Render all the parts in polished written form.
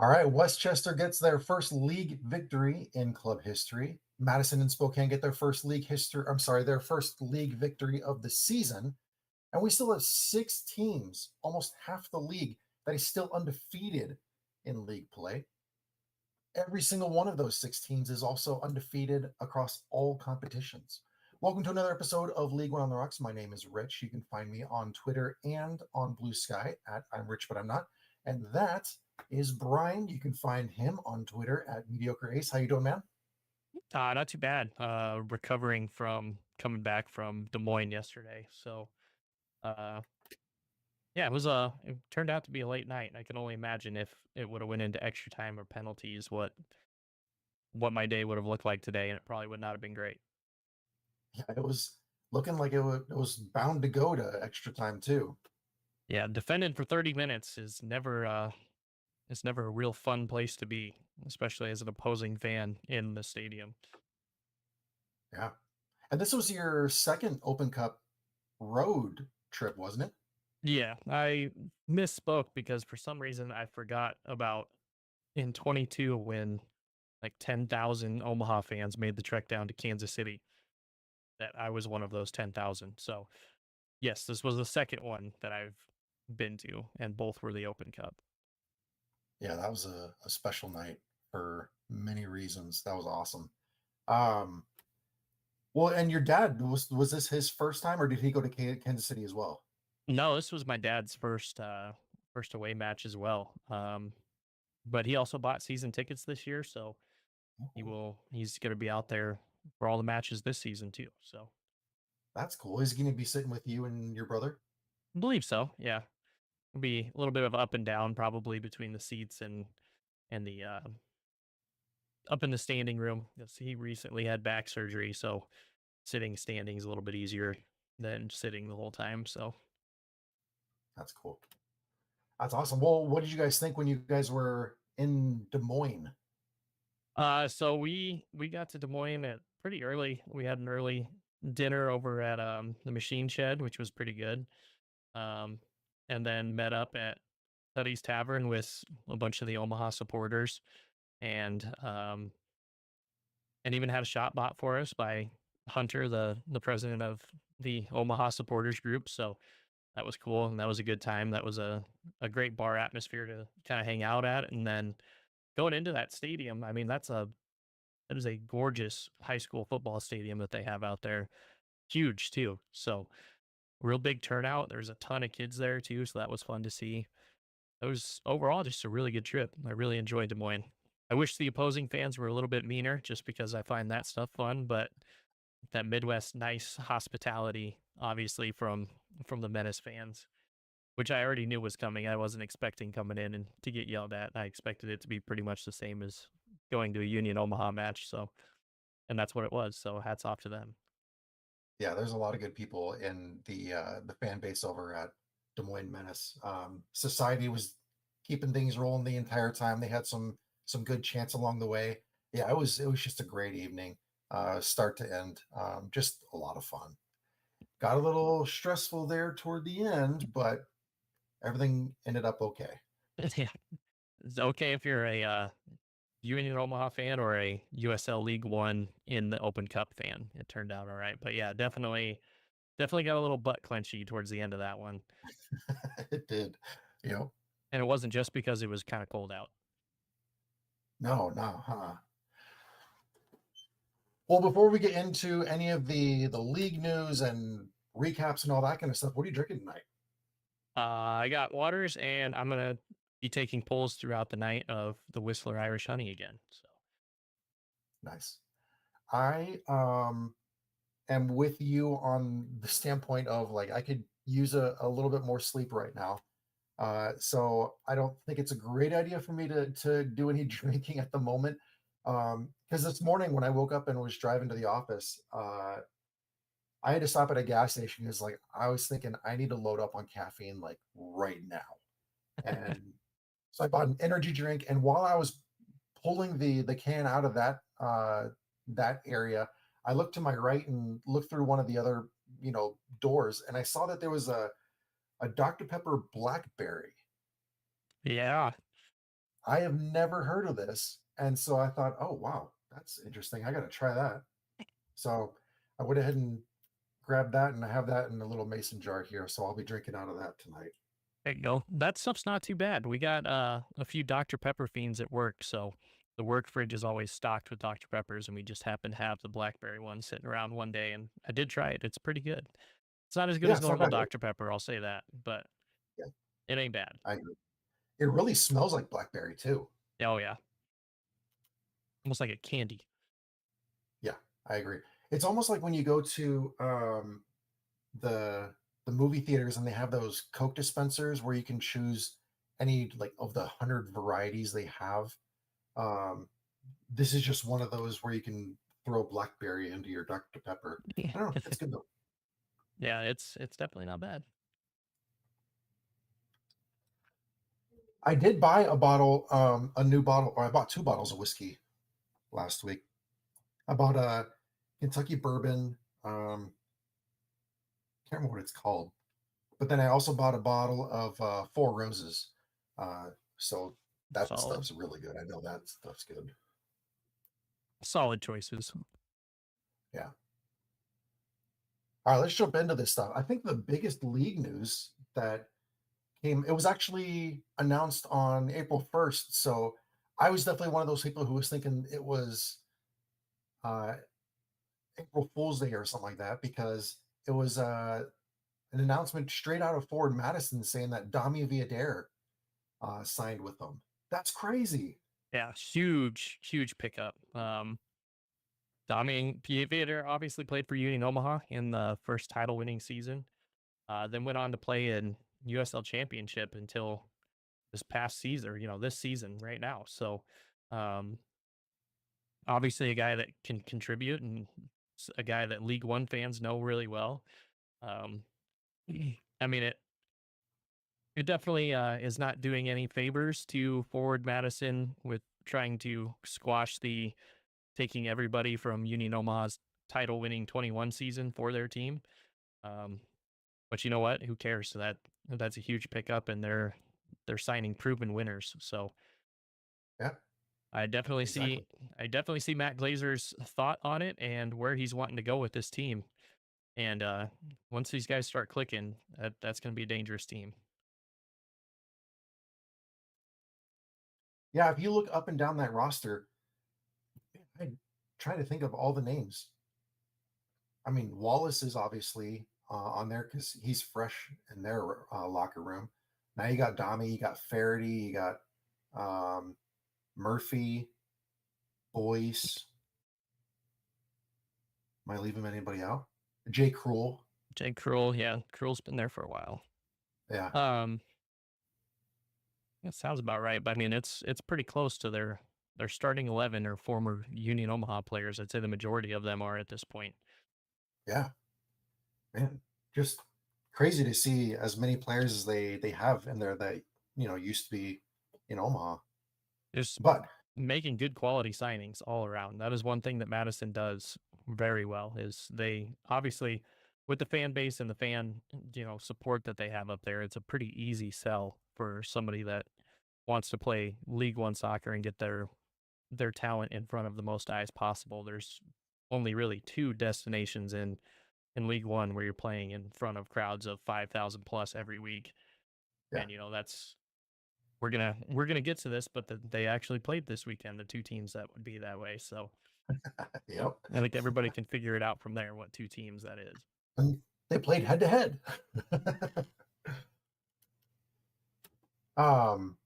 All right, Westchester gets their first league victory in club history. Madison and Spokane get their first league history. I'm sorry, their first league victory of the season. And we still have six teams, almost half the league, that is still undefeated in league play. Every single one of those six teams is also undefeated across all competitions. Welcome to another episode of League One on the Rocks. My name is Rich. You can find me on Twitter and on Blue Sky at I'm Rich But I'm Not. And that is Brian. You can find him on Twitter at Mediocre Ace. How you doing, man? Not too bad. Recovering from coming back from Des Moines yesterday. So, uh, yeah, it turned out to be a late night. I can only imagine if it would have went into extra time or penalties, what my day would have looked like today, and it probably would not have been great. Yeah, it was looking like it was bound to go to extra time too. Yeah, defending for 30 minutes is never a real fun place to be, especially as an opposing fan in the stadium. Yeah. And this was your second Open Cup road trip, wasn't it? Yeah, I misspoke because for some reason I forgot about in 22 when like 10,000 Omaha fans made the trek down to Kansas City, that I was one of those 10,000. So, yes, this was the second one that I've been to, and both were the Open Cup. Yeah, that was a special night for many reasons. That was awesome. Um, well, and your dad was this his first time, or did he go to Kansas City as well? No, this was my dad's first away match as well. But he also bought season tickets this year, so Oh, cool. he's going to be out there for all the matches this season too. So, That's cool. Is he going to be sitting with you and your brother? I believe so. Yeah. It'll be a little bit of up and down probably between the seats and the up in the standing room. Yes, he recently had back surgery, so sitting standing is a little bit easier than sitting the whole time. So, That's cool. That's awesome. Well, what did you guys think when you guys were in Des Moines? so we got to Des Moines at pretty early. We had an early dinner over at the Machine Shed, which was pretty good. Um, and then met up at Teddy's Tavern with a bunch of the Omaha supporters, and even had a shot bought for us by Hunter, the president of the Omaha supporters group. So that was cool, and that was a good time. That was a great bar atmosphere to kind of hang out at, and then going into that stadium, I mean, that is a gorgeous high school football stadium that they have out there. Huge too. So real big turnout. There's a ton of kids there too, so that was fun to see. It was overall just a really good trip. I really enjoyed Des Moines. I wish the opposing fans were a little bit meaner just because I find that stuff fun, but that Midwest nice hospitality, obviously from the Menace fans, which I already knew was coming. I wasn't expecting coming in and to get yelled at. I expected it to be pretty much the same as going to a Union Omaha match. So, and that's what it was. So hats off to them. Yeah, there's a lot of good people in the fan base over at Des Moines Menace. Society was keeping things rolling the entire time. They had some good chants along the way. Yeah, it was just a great evening, start to end. Just a lot of fun. Got a little stressful there toward the end, but everything ended up okay. Yeah, it's okay if you're a Union Omaha fan or a USL League One in the Open Cup fan. It turned out all right, but yeah, definitely got a little butt clenchy towards the end of that one, It did. You know, and it wasn't just because it was kind of cold out. no, no, huh? Well, before we get into any of the league news and recaps and all that kind of stuff, what are you drinking tonight? I got waters, and I'm gonna be taking pulls throughout the night of the Whistler Irish Honey again. So Nice. I am with you on the standpoint of like I could use a little bit more sleep right now. So I don't think it's a great idea for me to do any drinking at the moment. Because this morning when I woke up and was driving to the office, I had to stop at a gas station because like I was thinking I need to load up on caffeine like right now. And so I bought an energy drink, and while I was pulling the can out of that area, I looked to my right and looked through one of the other doors, and I saw that there was a Dr. Pepper Blackberry. yeah, I have never heard of this. And so I thought, oh, wow, that's interesting. I got to try that. So I went ahead and grabbed that, and I have that in a little mason jar here. So I'll be drinking out of that tonight. There you go. That stuff's not too bad. We got a few Dr. Pepper fiends at work, so the work fridge is always stocked with Dr. Peppers, and we just happen to have the blackberry one sitting around one day, and I did try it. It's pretty good. It's not as good Yeah, as it's not normal bad. Dr. Pepper, I'll say that, but Yeah, it ain't bad. I agree. It really smells like blackberry too. Oh yeah, almost like a candy. Yeah, I agree. It's almost like when you go to the movie theaters and they have those Coke dispensers where you can choose any like of the 100 varieties they have. Um, this is just one of those where you can throw blackberry into your Dr. Pepper. Yeah, I don't know. It's good though. yeah, it's definitely not bad. I did buy a bottle, a new bottle, or I bought two bottles of whiskey last week. I bought a Kentucky bourbon. Can't remember what it's called, but then I also bought a bottle of Four Roses. So that Solid, stuff's really good. I know that stuff's good. solid choices. Yeah. All right, let's jump into this stuff. I think the biggest league news that came, it was actually announced on April 1st. So I was definitely one of those people who was thinking it was uh, April Fool's Day or something like that because it was an announcement straight out of Ford Madison saying that Dami Viadere signed with them. That's crazy. Yeah, huge, huge pickup. Dami Pieter obviously played for Union Omaha in the first title winning season. Then went on to play in USL Championship until this past season, or this season right now. So, um, obviously a guy that can contribute and a guy that League One fans know really well. Um, I mean it definitely is not doing any favors to Forward Madison with trying to squash the taking everybody from Union Omaha's title winning 21 season for their team. Um, But you know what? Who cares? That's a huge pickup, and they're signing proven winners. So Yeah, I definitely exactly. see I definitely see Matt Glazer's thought on it and where he's wanting to go with this team. And once these guys start clicking, that's going to be a dangerous team. Yeah, if you look up and down that roster, I try to think of all the names. I mean, Wallace is obviously on there because he's fresh in their locker room. Now you got Dami, you got Faraday, you got um, Murphy, Boyce. Am I leaving anybody out? Jay Cruel. Jake Cruel, yeah, Cruel's been there for a while. Yeah, Um, that sounds about right. But I mean, it's pretty close to their starting 11 or former Union Omaha players. I'd say the majority of them are at this point. yeah, man. Just crazy to see as many players as they have in there that used to be in Omaha. Just But making good quality signings all around. That is one thing that Madison does very well is they obviously with the fan base and the fan, support that they have up there, it's a pretty easy sell for somebody that wants to play League One soccer and get their talent in front of the most eyes possible. There's only really two destinations in League One where you're playing in front of crowds of 5,000 plus every week. yeah, And that's we're gonna get to this, but they actually played this weekend. The two teams that would be that way. So yep. I think everybody can figure it out from there. What two teams that is? And they played head to head. Um,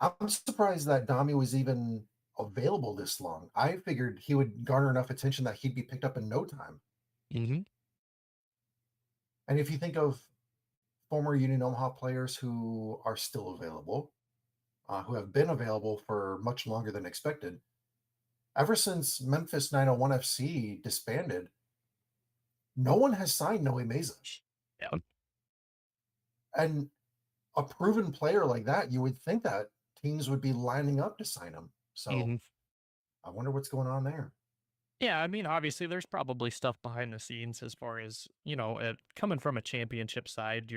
I'm surprised that Dami was even available this long. I figured he would garner enough attention that he'd be picked up in no time. Hmm. And if you think of former Union Omaha players who are still available, who have been available for much longer than expected, ever since Memphis 901 FC disbanded, no one has signed Noe Meza. Yeah. And a proven player like that, you would think that teams would be lining up to sign him. So Hmm. I wonder what's going on there. Yeah. I mean, obviously, there's probably stuff behind the scenes as far as coming from a championship side.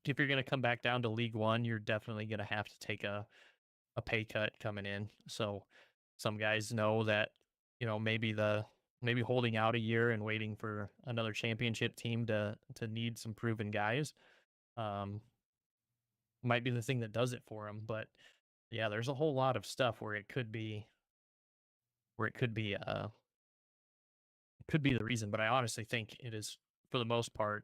If you're going to come back down to League One, you're definitely going to have to take a pay cut coming in. So some guys know that, maybe holding out a year and waiting for another championship team to need some proven guys um, might be the thing that does it for them. But yeah, there's a whole lot of stuff where it could be the reason. But I honestly think it is, for the most part,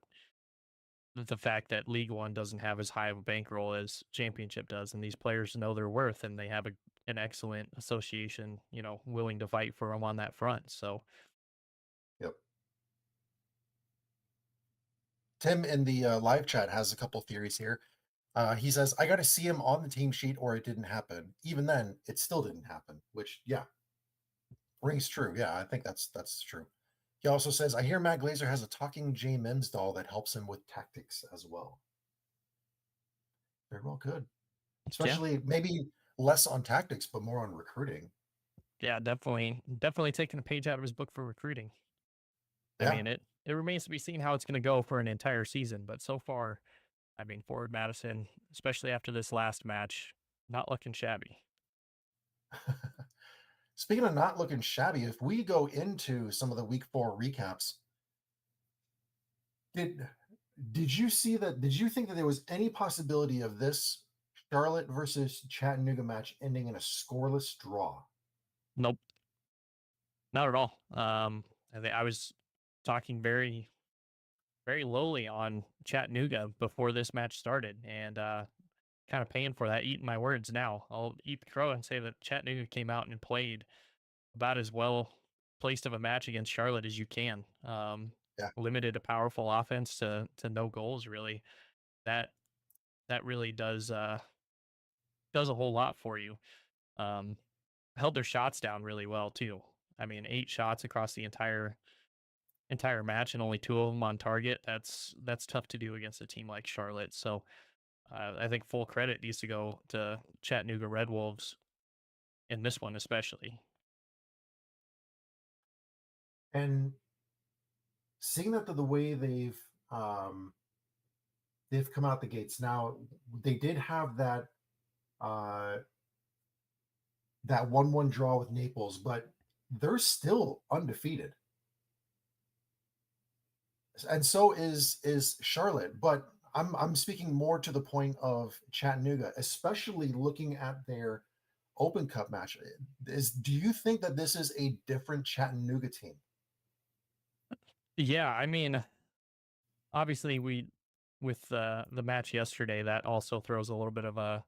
the fact that League One doesn't have as high of a bankroll as Championship does, and these players know their worth, and they have an excellent association, willing to fight for them on that front. So Yep. Tim in the live chat has a couple theories here. He says, I got to see him on the team sheet or it didn't happen. Even then, it still didn't happen, which, yeah, rings true. Yeah, I think that's true. He also says, I hear Matt Glazer has a talking J Mims doll that helps him with tactics as well. Very well could. yeah, Especially maybe less on tactics, but more on recruiting. yeah, definitely taking a page out of his book for recruiting. I Yeah. mean, it remains to be seen how it's going to go for an entire season, but so far, I mean, Forward Madison, especially after this last match, not looking shabby. Speaking of not looking shabby, if we go into some of the week 4 recaps, did did you see that? Did you think that there was any possibility of this Charlotte versus Chattanooga match ending in a scoreless draw? Nope, not at all. I was talking very very lowly on Chattanooga before this match started, and kind of paying for that, eating my words now. I'll eat the crow and say that Chattanooga came out and played about as well placed of a match against Charlotte as you can. Yeah. Limited a powerful offense to no goals really. That that really does a whole lot for you. Um, Held their shots down really well too. I mean, 8 shots across the entire match and only 2 of them on target. That's tough to do against a team like Charlotte. So I think full credit needs to go to Chattanooga Red Wolves in this one, especially. And seeing that the way they've come out the gates now, they did have uh, that 1-1 draw with Naples, but they're still undefeated. And so is Charlotte, but I'm speaking more to the point of Chattanooga, especially looking at their Open Cup match. Do you think that this is a different Chattanooga team? Yeah, I mean, obviously we with the match yesterday that also throws a little bit of a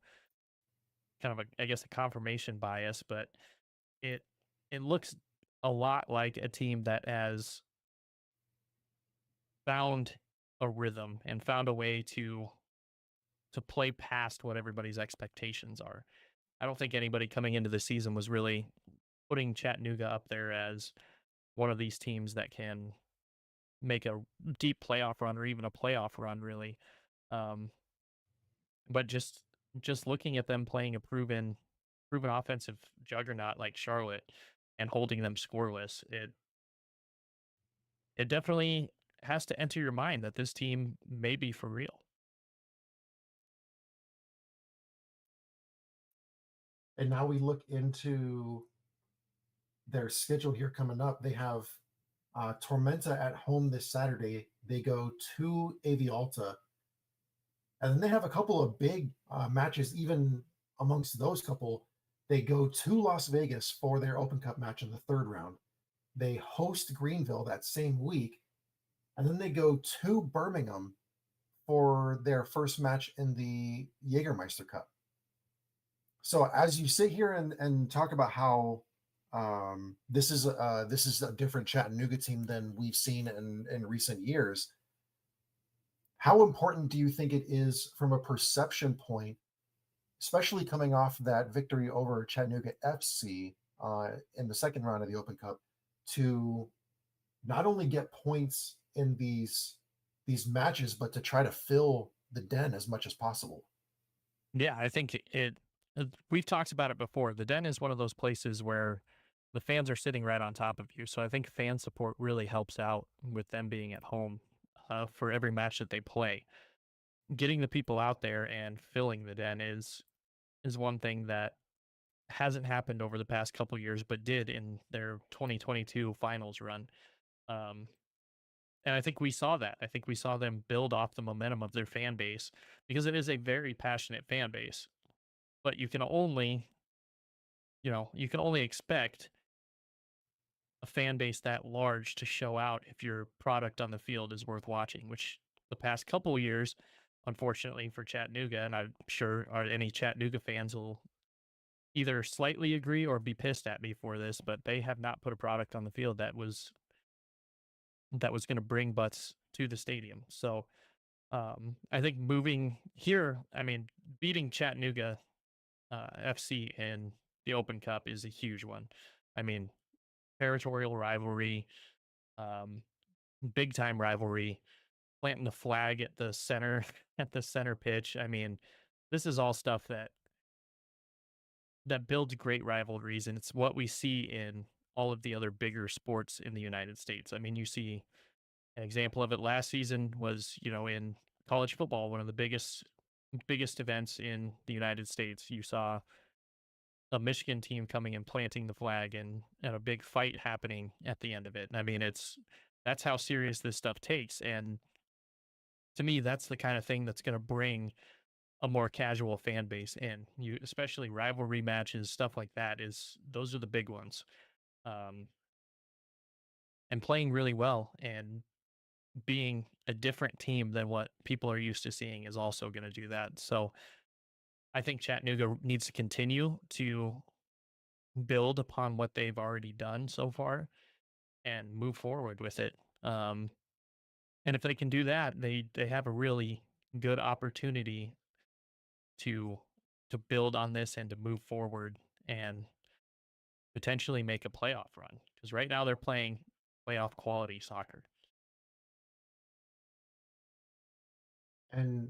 kind of a I guess a confirmation bias, but it it looks a lot like a team that has found a rhythm and found a way to play past what everybody's expectations are. I don't think anybody coming into the season was really putting Chattanooga up there as one of these teams that can make a deep playoff run or even a playoff run really. Um, but just looking at them playing a proven offensive juggernaut like Charlotte and holding them scoreless, it definitely has to enter your mind that this team may be for real. And now we look into their schedule here coming up. They have Tormenta at home this Saturday. They go to Avialta, and then they have a couple of big matches. Even amongst those couple, they go to Las Vegas for their Open Cup match in the third round. They host Greenville that same week, and then they go to Birmingham for their first match in the Jägermeister Cup. So as you sit here and talk about how this is a different Chattanooga team than we've seen in recent years, how important do you think it is from a perception point, especially coming off that victory over Chattanooga FC in the second round of the Open Cup, to not only get points in these matches, but to try to fill the den as much as possible? Yeah, I think we've talked about it before. The Den is one of those places where the fans are sitting right on top of you. So I think fan support really helps out with them being at home for every match that they play. Getting the people out there and filling the Den is one thing that hasn't happened over the past couple years, but did in their 2022 finals run. Um, and I think we saw that. I think we saw them build off the momentum of their fan base because it is a very passionate fan base. But you can only expect a fan base that large to show out if your product on the field is worth watching, which the past couple of years, unfortunately for Chattanooga, and I'm sure any Chattanooga fans will either slightly agree or be pissed at me for this, but they have not put a product on the field that was going to bring butts to the stadium. So I think moving here, I mean, beating Chattanooga FC in the Open Cup is a huge one. I mean, territorial rivalry, um, big time rivalry, planting the flag at the center at the center pitch. I mean, this is all stuff that builds great rivalries, and it's what we see in all of the other bigger sports in the United States. I mean, you see an example of it last season was, in college football, one of the biggest events in the United States. You saw a Michigan team coming and planting the flag and a big fight happening at the end of it. And I mean, that's how serious this stuff takes. And to me, that's the kind of thing that's going to bring a more casual fan base in. You especially rivalry matches, stuff like that is those are the big ones. Um, and playing really well and being a different team than what people are used to seeing is also going to do that. So I think Chattanooga needs to continue to build upon what they've already done so far and move forward with it. And if they can do that, they have a really good opportunity to to build on this and to move forward and potentially make a playoff run. Because right now they're playing playoff quality soccer. And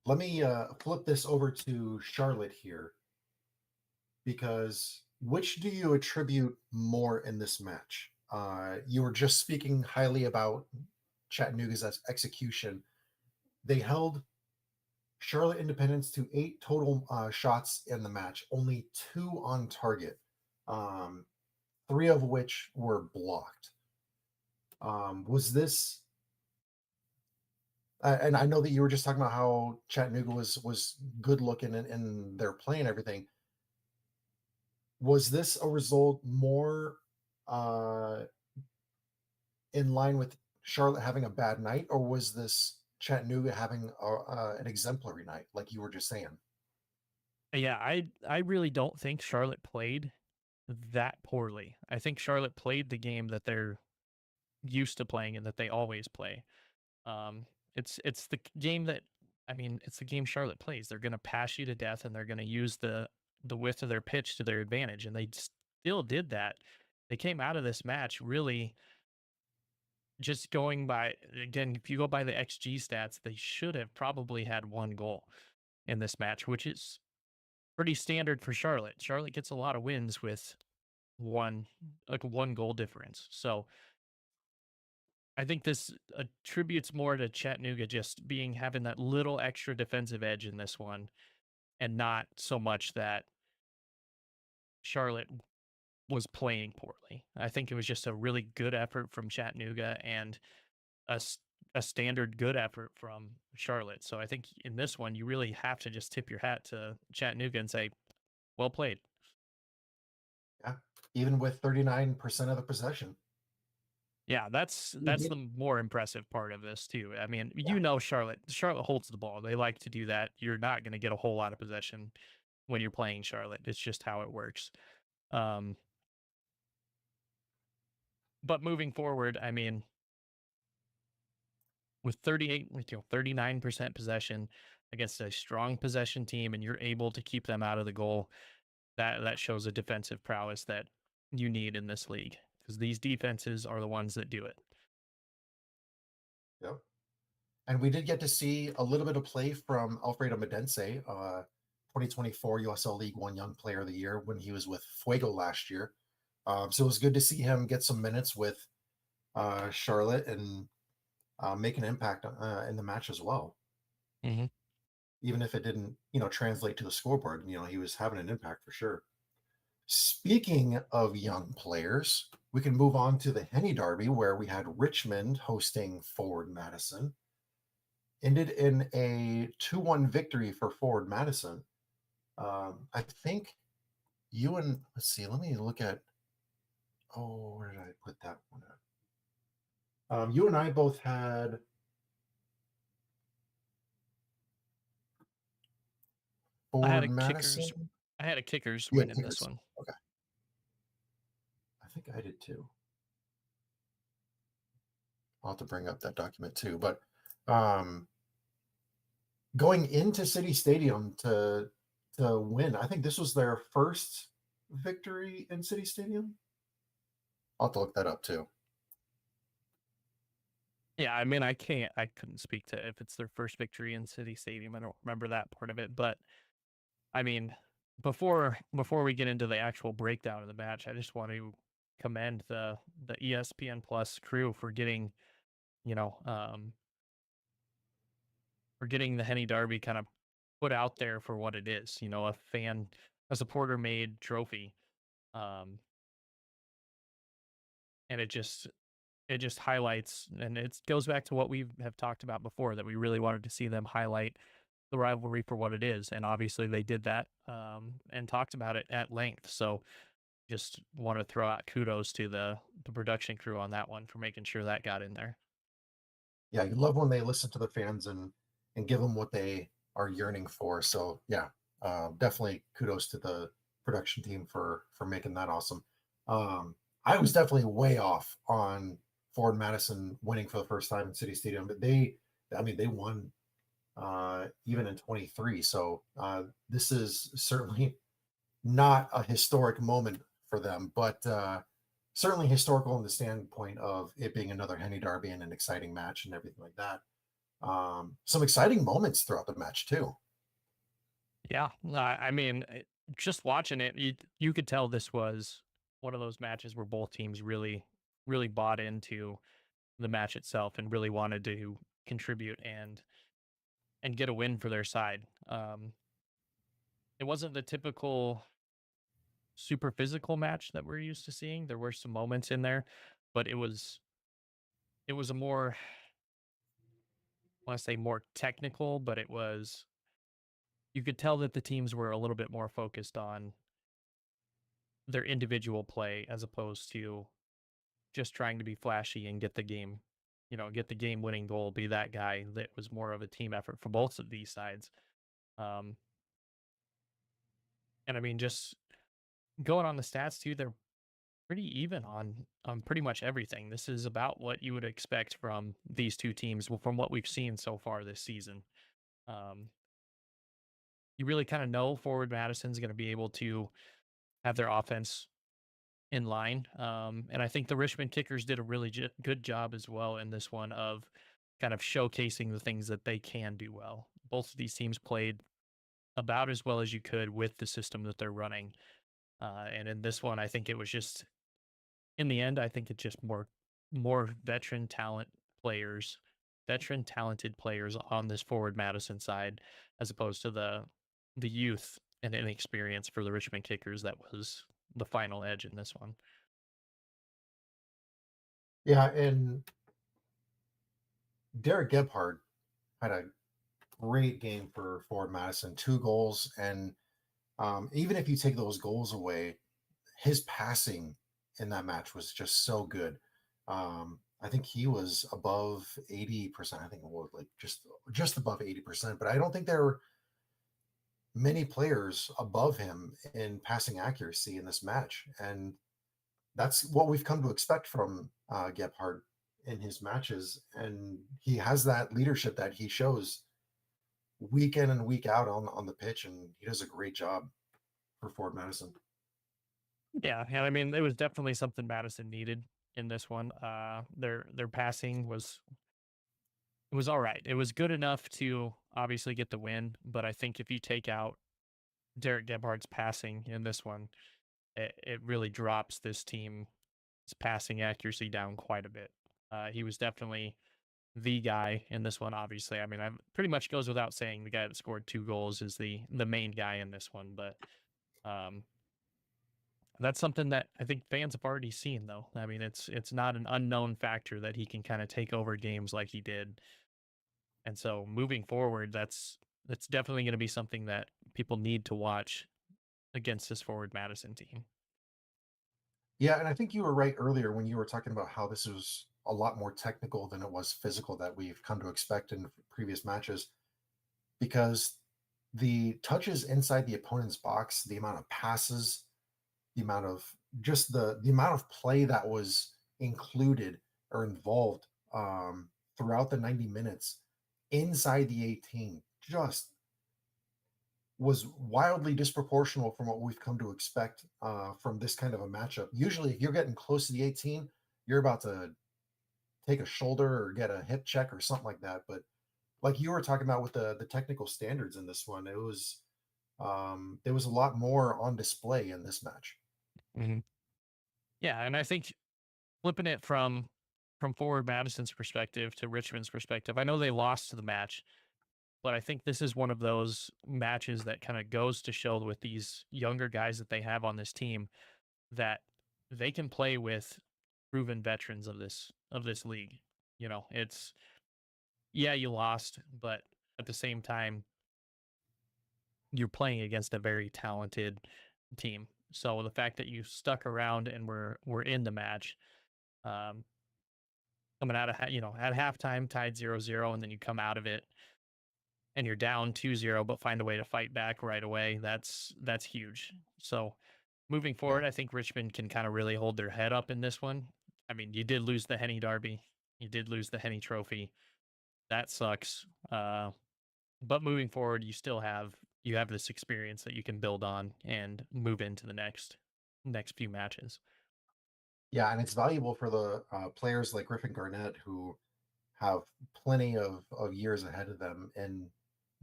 let me flip this over to Charlotte here, because which do you attribute more in this match? You were just speaking highly about Chattanooga's execution. They held Charlotte Independence to 8 total shots in the match, only 2 on target, um, 3 of which were blocked. Was this? And I know that you were just talking about how Chattanooga was good looking in their play and everything. Was this a result more uh, in line with Charlotte having a bad night, or was this Chattanooga having an exemplary night, like you were just saying? Yeah, I really don't think Charlotte played that poorly. I think Charlotte played the game that they're used to playing and that they always play. It's the game that I mean, it's the game Charlotte plays. They're going to pass you to death, and they're going to use the width of their pitch to their advantage, and they still did that. They came out of this match really just going by again. If you go by the XG stats, they should have probably had one goal in this match, which is pretty standard for Charlotte. Charlotte gets a lot of wins with one goal difference. So I think this attributes more to Chattanooga just being having that little extra defensive edge in this one, and not so much that Charlotte was playing poorly. I think it was just a really good effort from Chattanooga and a s- a standard good effort from Charlotte. So I think in this one you really have to just tip your hat to Chattanooga and say, "Well played." Yeah, even with 39% of the possession. Yeah, that's the more impressive part of this too. I mean, Charlotte holds the ball. They like to do that. You're not going to get a whole lot of possession when you're playing Charlotte. It's just how it works. Um, but moving forward, I mean, with 39% possession against a strong possession team, and you're able to keep them out of the goal, that shows a defensive prowess that you need in this league because these defenses are the ones that do it. Yep. And we did get to see a little bit of play from Alfredo Medense, 2024 USL League One Young Player of the Year when he was with Fuego last year. So it was good to see him get some minutes with Charlotte and make an impact in the match as well. Hmm. Even if it didn't, translate to the scoreboard, he was having an impact for sure. Speaking of young players, we can move on to the Henny Derby, where we had Richmond hosting Forward Madison. Ended in a 2-1 victory for Forward Madison. I think you and let's see, let me look at where did I put that one at? You and I both had I had Forward a kickers. Madison. I had a kickers You win had in this Kickers. one. Okay. I think I did too. I'll have to bring up that document too. But um, going into City Stadium to win, I think this was their first victory in City Stadium. I'll have to look that up too. Yeah, I mean, I couldn't speak to if it's their first victory in City Stadium. I don't remember that part of it, but I mean, before we get into the actual breakdown of the match, I just want to commend the ESPN Plus crew for getting, you know, for getting the Henny Derby kind of put out there for what it is. You know, a supporter made trophy, um, and it just highlights, and it goes back to what we have talked about before, that we really wanted to see them highlight the rivalry for what it is, and obviously they did that, and talked about it at length. So just want to throw out kudos to the production crew on that one for making sure that got in there. Yeah, you love when they listen to the fans and give them what they are yearning for. So yeah, definitely kudos to the production team for making that awesome. Um, I was definitely way off on Ford Madison winning for the first time in City Stadium, but I mean, they won even in 23. So this is certainly not a historic moment for them, but certainly historical in the standpoint of it being another Henny Derby and an exciting match and everything like that. Some exciting moments throughout the match too. Yeah, I mean, just watching it, you could tell this was one of those matches where both teams really bought into the match itself and really wanted to contribute and get a win for their side. It wasn't the typical super physical match that we're used to seeing. There were some moments in there, but it was a more, I want to say more technical, but it was, you could tell that the teams were a little bit more focused on their individual play as opposed to just trying to be flashy and get the game, get the game winning goal, be that guy. That was more of a team effort for both of these sides. Um, and I mean, just going on the stats too, they're pretty even on pretty much everything. This is about what you would expect from these two teams, well, from what we've seen so far this season. Um, you really kind of know Forward Madison's going to be able to have their offense in line. And I think the Richmond Kickers did a really good job as well in this one of kind of showcasing the things that they can do well. Both of these teams played about as well as you could with the system that they're running. And in this one, I think it was just, in the end, I think it's just more players, veteran talented players on this Forward Madison side, as opposed to the youth and inexperience for the Richmond Kickers. That was the final edge in this one. Yeah, and Derek Gebhardt had a great game for Ford Madison, 2 goals, and even if you take those goals away, his passing in that match was just so good. I think he was above 80%. I think it was like just above 80%, but I don't think there were many players above him in passing accuracy in this match. And that's what we've come to expect from Gebhardt in his matches. And he has that leadership that he shows week in and week out on the pitch, and he does a great job for Ford Madison. Yeah, and I mean, it was definitely something Madison needed in this one. Their passing was, it was all right. It was good enough to obviously get the win, but I think if you take out Derek Gebhardt's passing in this one, it really drops this team's passing accuracy down quite a bit. He was definitely the guy in this one. Obviously, I mean, I pretty much goes without saying the guy that scored 2 goals is the main guy in this one, but um, That's something that I think fans have already seen, though. I mean, it's not an unknown factor that he can kind of take over games like he did. And so moving forward, that's definitely going to be something that people need to watch against this forward Madison team. Yeah, and I think you were right earlier when you were talking about how this was a lot more technical than it was physical that we've come to expect in previous matches, because the touches inside the opponent's box, the amount of passes, the amount of just the amount of play that was included or involved throughout the 90 minutes inside the 18 just was wildly disproportional from what we've come to expect from this kind of a matchup. Usually, if you're getting close to the 18, you're about to take a shoulder or get a hip check or something like that. But like you were talking about with the technical standards in this one, it was there was a lot more on display in this match. Mhm. Yeah, and I think flipping it from forward Madison's perspective to Richmond's perspective, I know they lost the match, but I think this is one of those matches that kind of goes to show with these younger guys that they have on this team that they can play with proven veterans of this league. You know, it's yeah, you lost, but at the same time, you're playing against a very talented team. So the fact that you stuck around and were in the match, um, coming out of at halftime tied 0-0, and then you come out of it and you're down 2-0, but find a way to fight back right away. That's huge. So moving Yeah. forward, I think Richmond can kind of really hold their head up in this one. I mean, you did lose the Henny Derby, you did lose the Henny Trophy. That sucks. But moving forward, you have this experience that you can build on and move into the next few matches. Yeah, and it's valuable for the players like Griffin Garnett who have plenty of years ahead of them in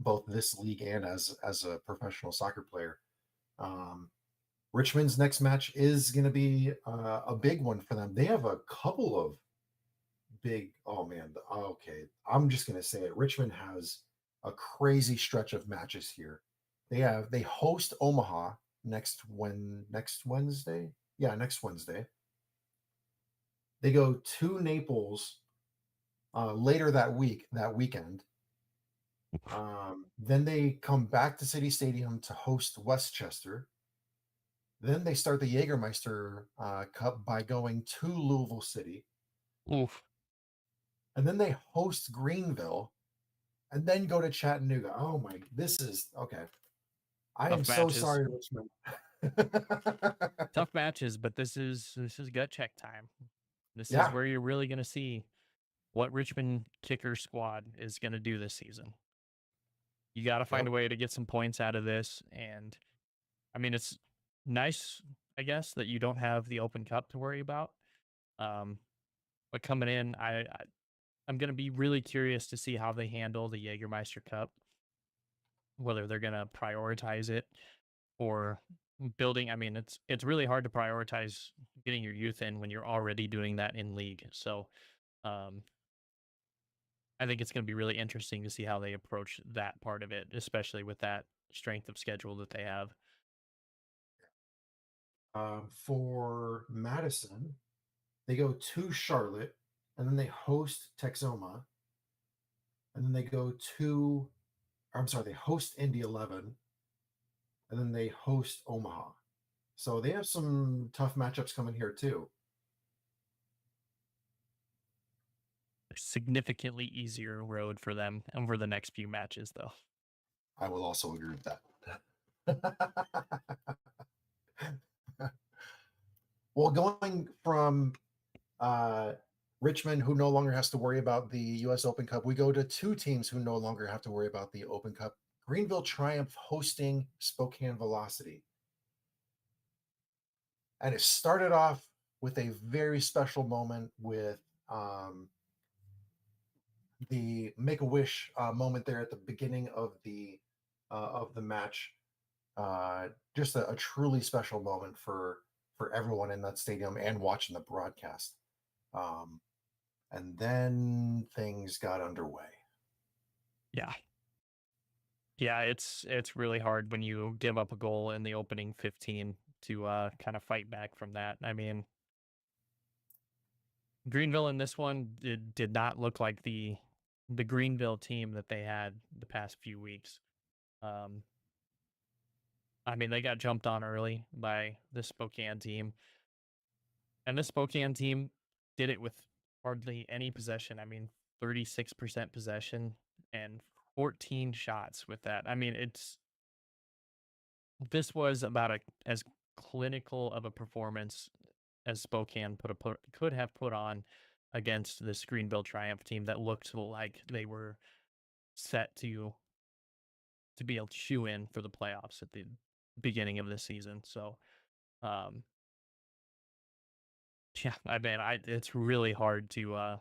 both this league and as a professional soccer player. Um, Richmond's next match is going to be a big one for them. They have a couple of big. Oh man, okay. I'm just going to say it. Richmond has a crazy stretch of matches here. They host Omaha next Wednesday. Yeah, next Wednesday. They go to Naples later that weekend. Then they come back to City Stadium to host Westchester. Then they start the Jägermeister Cup by going to Louisville City. Oof, And then they host Greenville and then go to Chattanooga. Oh my, this is okay. I am tough so matches, sorry, Richmond. tough matches, but this is gut check time. This is Yeah, where you're really going to see what Richmond kicker squad is going to do this season. You got to find yep, a way to get some points out of this, and I mean it's nice, I guess, that you don't have the Open Cup to worry about. Um, but coming in, I'm going to be really curious to see how they handle the Jägermeister Cup, whether they're going to prioritize it or building. I mean, it's really hard to prioritize getting your youth in when you're already doing that in league. So um, I think it's going to be really interesting to see how they approach that part of it, especially with that strength of schedule that they have. for Madison, they go to Charlotte and then they host Texoma. And then they go to, I'm sorry, they host Indy 11 and then they host Omaha. So they have some tough matchups coming here too. Significantly easier road for them over the next few matches, though. I will also agree with that. Well, going from uh, Richmond, who no longer has to worry about the U.S. Open Cup, we go to two teams who no longer have to worry about the Open Cup. Greenville Triumph hosting Spokane Velocity. And it started off with a very special moment with the Make a Wish moment there at the beginning of the match. Just a truly special moment for everyone in that stadium and watching the broadcast. Um, and then things got underway. Yeah. Yeah, it's really hard when you give up a goal in the opening 15. to kind of fight back from that. I mean, Greenville in this one did not look like the Greenville team that they had the past few weeks. Um, I mean, they got jumped on early by the Spokane team, and the Spokane team did it with hardly any possession. I mean, 36% possession and 14 shots with that. I mean, this was about as clinical of a performance as Spokane could have put on against this Greenville Triumph team that looked like they were set to be able to shoe in for the playoffs at the beginning of this season. So, um, yeah, I mean, it's really hard to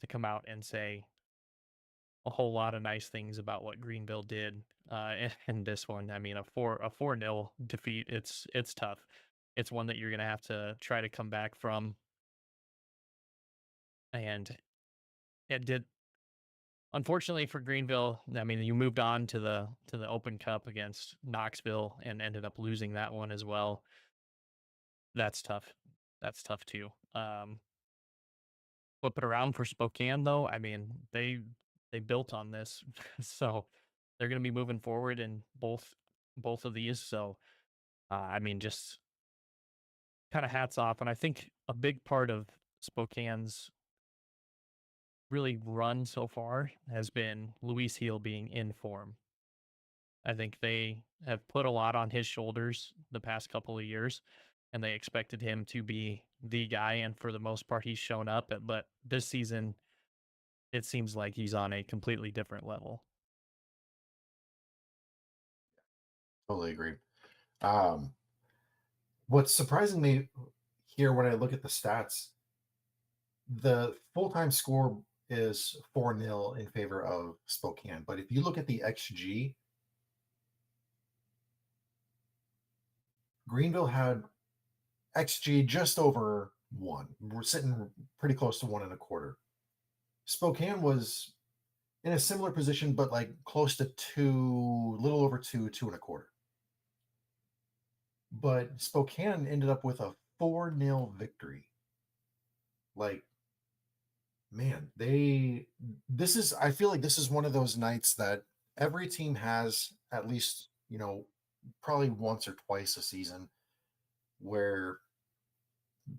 come out and say a whole lot of nice things about what Greenville did in this one. I mean, a 4-0 defeat. It's tough. It's one that you're gonna have to try to come back from, and it did. Unfortunately for Greenville, I mean, you moved on to the Open Cup against Knoxville and ended up losing that one as well. That's tough. That's tough too. Flip it around for Spokane though. I mean, they built on this, so they're going to be moving forward in both of these. So I mean, just kind of hats off. And I think a big part of Spokane's really run so far has been Luis Heel being in form. I think they have put a lot on his shoulders the past couple of years, and they expected him to be the guy. And for the most part, he's shown up. But this season, it seems like he's on a completely different level. Totally agree. Um, what's surprising me here when I look at the stats, the full time score is 4-0 in favor of Spokane. But if you look at the XG, Greenville had XG just over one. We're sitting pretty close to 1.25. Spokane was in a similar position, but like close to two, little over two, 2.25. But Spokane ended up with a 4-0 victory. Like, man, I feel like this is one of those nights that every team has at least, probably once or twice a season where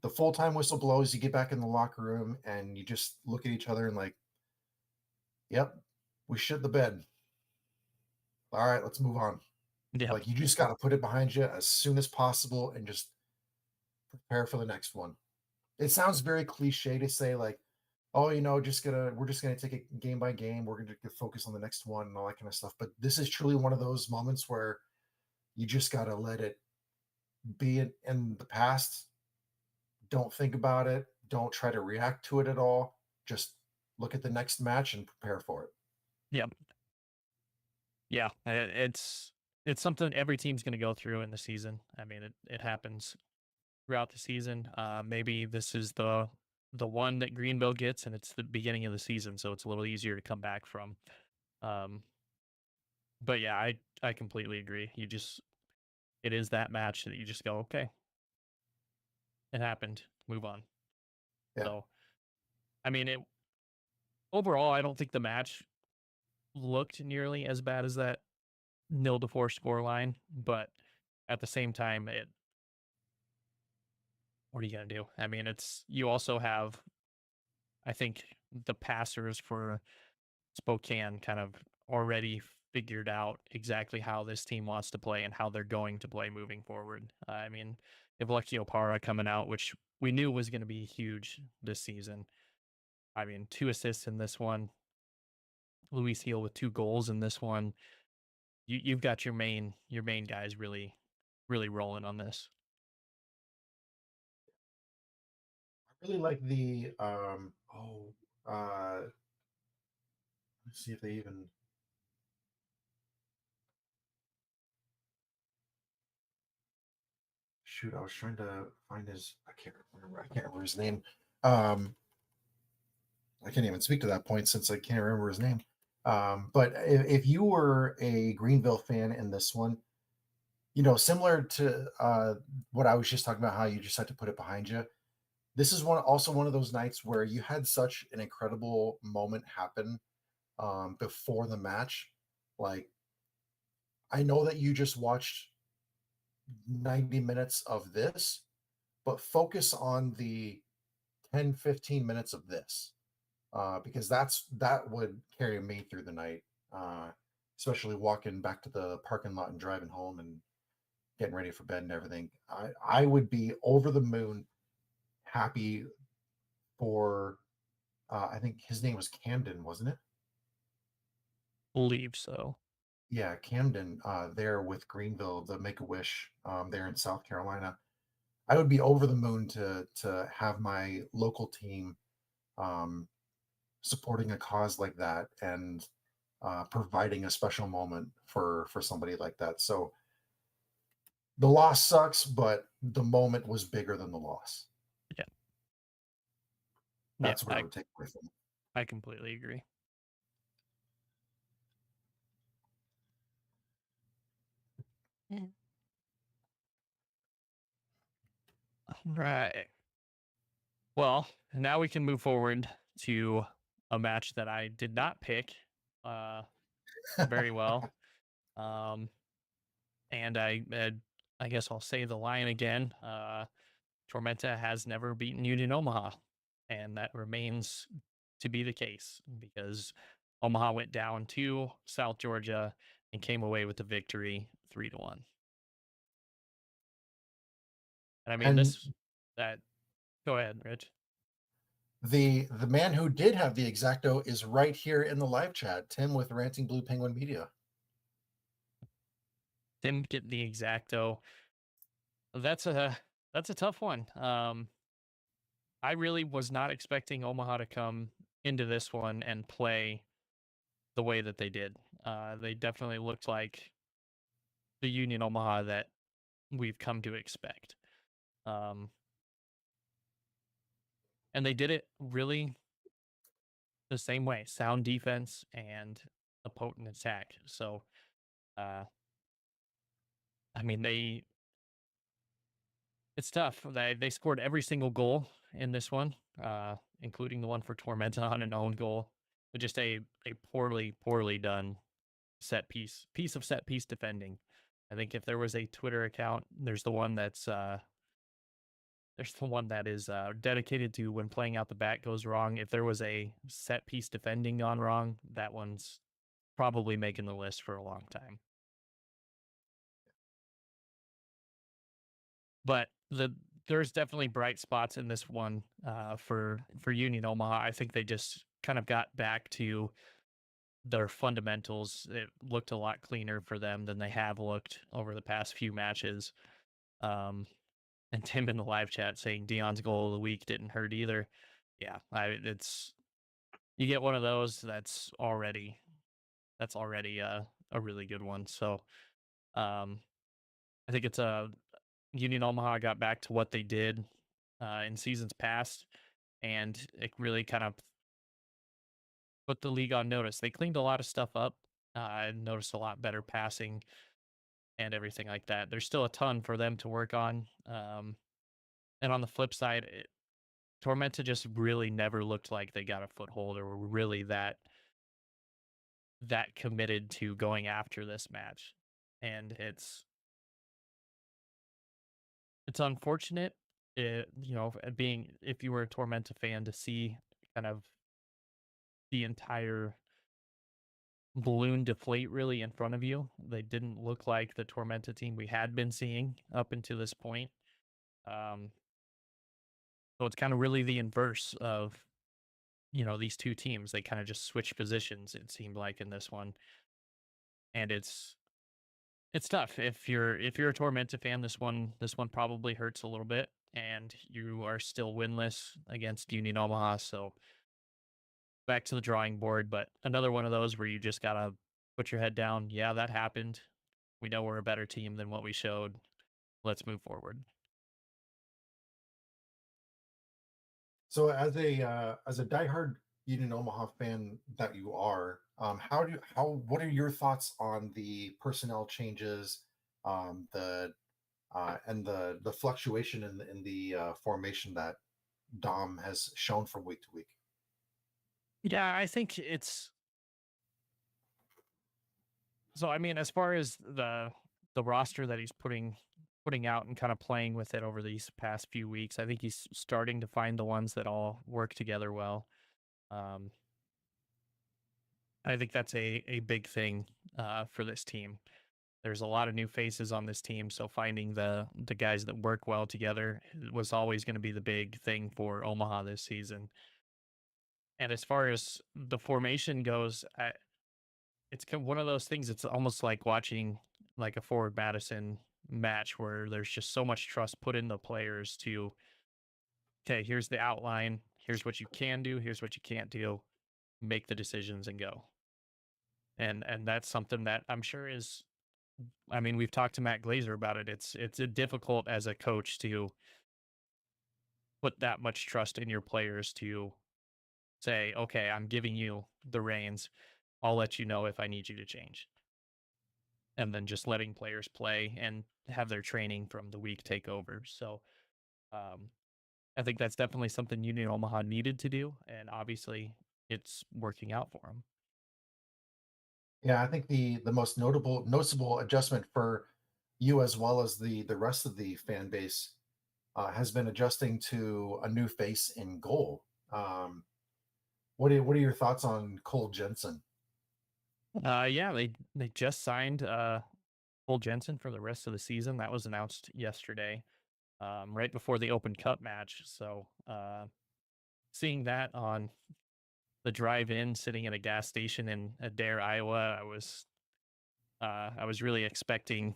the full time whistle blows, you get back in the locker room and you just look at each other and like, yep, we shit the bed. All right, let's move on. Yep. Like you just got to put it behind you as soon as possible and just prepare for the next one. It sounds very cliche to say like, oh, we're just gonna take it game by game. We're gonna focus on the next one and all that kind of stuff. But this is truly one of those moments where you just gotta let it be in the past. Don't think about it. Don't try to react to it at all. Just look at the next match and prepare for it. Yep. Yeah. It's something every team's going to go through in the season. I mean, it happens throughout the season. Maybe this is the one that Greenville gets, and it's the beginning of the season, so it's a little easier to come back from. Um, but yeah, I completely agree. It is that match that you just go, okay, it happened, move on. Yeah. So I mean, it overall, I don't think the match looked nearly as bad as that 0-4 scoreline, but at the same time, what are you gonna do? I mean, it's you also have, I think, the passers for Spokane kind of already figured out exactly how this team wants to play and how they're going to play moving forward. I mean, if Alexio Para coming out, which we knew was going to be huge this season. I mean, 2 assists in this one. Luis Heel with 2 goals in this one. You've got your main guys really rolling on this. I really like the let's see if they even shoot. I was trying to find his I can't remember his name. Um I can't even speak to that point since I can't remember his name. But if you were a Greenville fan in this one, Similar to what I was just talking about, how you just had to put it behind you. This is one of those nights where you had such an incredible moment happen before the match. Like, I know that you just watched 90 minutes of this, but focus on the 10-15 minutes of this, because that would carry me through the night, uh, especially walking back to the parking lot and driving home and getting ready for bed and everything. I would be over the moon happy for, I think his name was Camden, wasn't it? Believe so. Yeah, Camden, there with Greenville, the Make a Wish, there in South Carolina. I would be over the moon to have my local team um, supporting a cause like that, and providing a special moment for somebody like that. So the loss sucks, but the moment was bigger than the loss. Yeah. Yeah, That's what I would take away from it. I completely agree. Yeah. Right. Well, now we can move forward to a match that I did not pick uh very well. Um and I guess I'll say the line again. Tormenta has never beaten Union Omaha, and that remains to be the case because Omaha went down to South Georgia and came away with the victory 3-1. And I mean And this that go ahead, Rich. the man who did have the exacto is right here in the live chat, Tim with Ranting Blue Penguin Media. Tim get the exacto. That's a tough one. I really was not expecting Omaha to come into this one and play the way that they did. They definitely looked like the Union Omaha that we've come to expect. Um, and they did it really the same way: sound defense and a potent attack. So, uh, I mean, it's tough. They scored every single goal in this one, including the one for Tormenta on an own goal, but just a poorly done piece of set piece defending. I think if there was a Twitter account, there's the one that is dedicated to when playing out the back goes wrong. If there was a set piece defending gone wrong, that one's probably making the list for a long time. But there's definitely bright spots in this one for Union Omaha. I think they just kind of got back to their fundamentals. It looked a lot cleaner for them than they have looked over the past few matches. Um, and Tim in the live chat saying Dion's goal of the week didn't hurt either. Yeah, it's you get one of those that's already a really good one. So um, I think it's a Union Omaha got back to what they did in seasons past, and it really kind of put the league on notice. They cleaned a lot of stuff up. I noticed a lot better passing and everything like that. There's still a ton for them to work on. And on the flip side, Tormenta just really never looked like they got a foothold or were really that committed to going after this match. And it's unfortunate, being if you were a Tormenta fan to see kind of the entire balloon deflate really in front of you. They didn't look like the Tormenta team we had been seeing up until this point. Um, so it's kind of really the inverse of these two teams. They kind of just switch positions. It seemed like in this one, and it's tough if you're a Tormenta fan. This one probably hurts a little bit, and you are still winless against Union Omaha. So back to the drawing board. But another one of those where you just gotta put your head down. Yeah, that happened. We know we're a better team than what we showed. Let's move forward. So as a diehard Union Omaha fan that you are, what are your thoughts on the personnel changes The and the fluctuation in the formation that Dom has shown from week to week. Yeah, I think it's so. I mean, as far as the roster that he's putting out and kind of playing with it over these past few weeks, I think he's starting to find the ones that all work together well. Um, I think that's a big thing for this team. There's a lot of new faces on this team, so finding the guys that work well together was always going to be the big thing for Omaha this season. And as far as the formation goes, it's one of those things. It's almost like watching like a forward Madison match where there's just so much trust put in the players to, okay, here's the outline, here's what you can do, here's what you can't do, make the decisions and go. And that's something that I'm sure is, I mean, we've talked to Matt Glazer about it. It's a difficult as a coach to put that much trust in your players to say, okay, I'm giving you the reins. I'll let you know if I need you to change. And then just letting players play and have their training from the week take over. So um, I think that's definitely something Union Omaha needed to do. And obviously it's working out for them. Yeah, I think the most noticeable adjustment for you as well as the rest of the fan base has been adjusting to a new face in goal. What are your thoughts on Cole Jensen? Yeah, they just signed Cole Jensen for the rest of the season. That was announced yesterday, right before the Open Cup match. So seeing that on the drive in, sitting at a gas station in Adair, Iowa, I was really expecting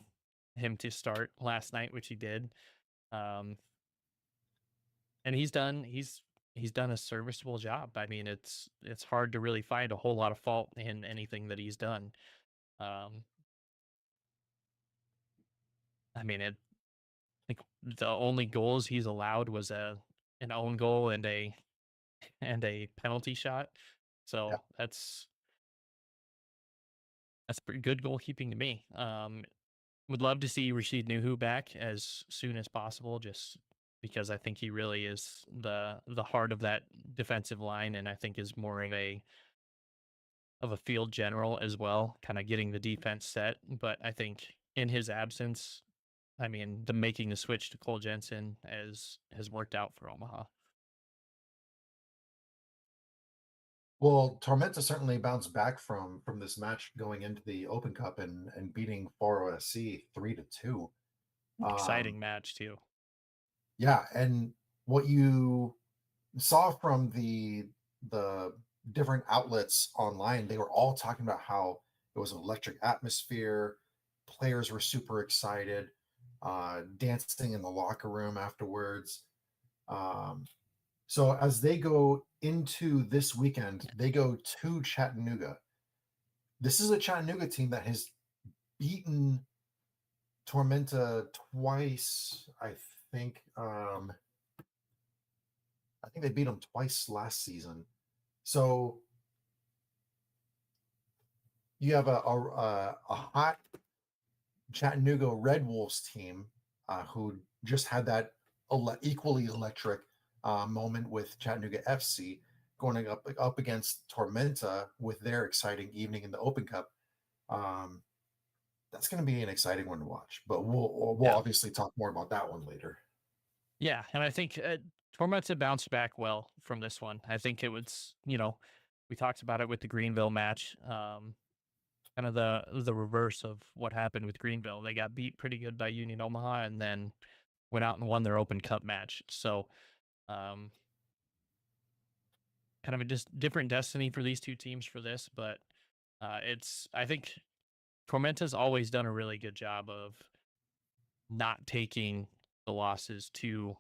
him to start last night, which he did. Um, and he's done a serviceable job. I mean, it's hard to really find a whole lot of fault in anything that he's done. Um, I mean, think the only goals he's allowed was a an own goal and a penalty shot. Yeah, So that's pretty good goalkeeping to me. Would love to see Rashid Nuhu back as soon as possible, just because I think he really is the heart of that defensive line, and I think is more of a field general as well, kind of getting the defense set. But I think in his absence, I mean, the making the switch to Cole Jensen has worked out for Omaha. well, Tormenta certainly bounced back from this match going into the Open Cup and beating Foro SC 3-2. Exciting Um, match too. yeah, and what you saw from the different outlets online, they were all talking about how it was an electric atmosphere. Players were super excited, dancing in the locker room afterwards. Um, so as they go into this weekend, they go to Chattanooga. This is a Chattanooga team that has beaten Tormenta twice. I think they beat them twice last season. So you have a hot Chattanooga Red Wolves team who just had that equally electric moment with Chattanooga FC going up against Tormenta with their exciting evening in the Open Cup. Um, that's going to be an exciting one to watch. But we'll Yeah. obviously talk more about that one later. Yeah, and I think Tormenta bounced back well from this one. I think it was, we talked about it with the Greenville match. Kind of the reverse of what happened with Greenville. They got beat pretty good by Union Omaha and then went out and won their Open Cup match. So, um, kind of a just different destiny for these two teams for this, but I think Tormenta's always done a really good job of not taking the losses too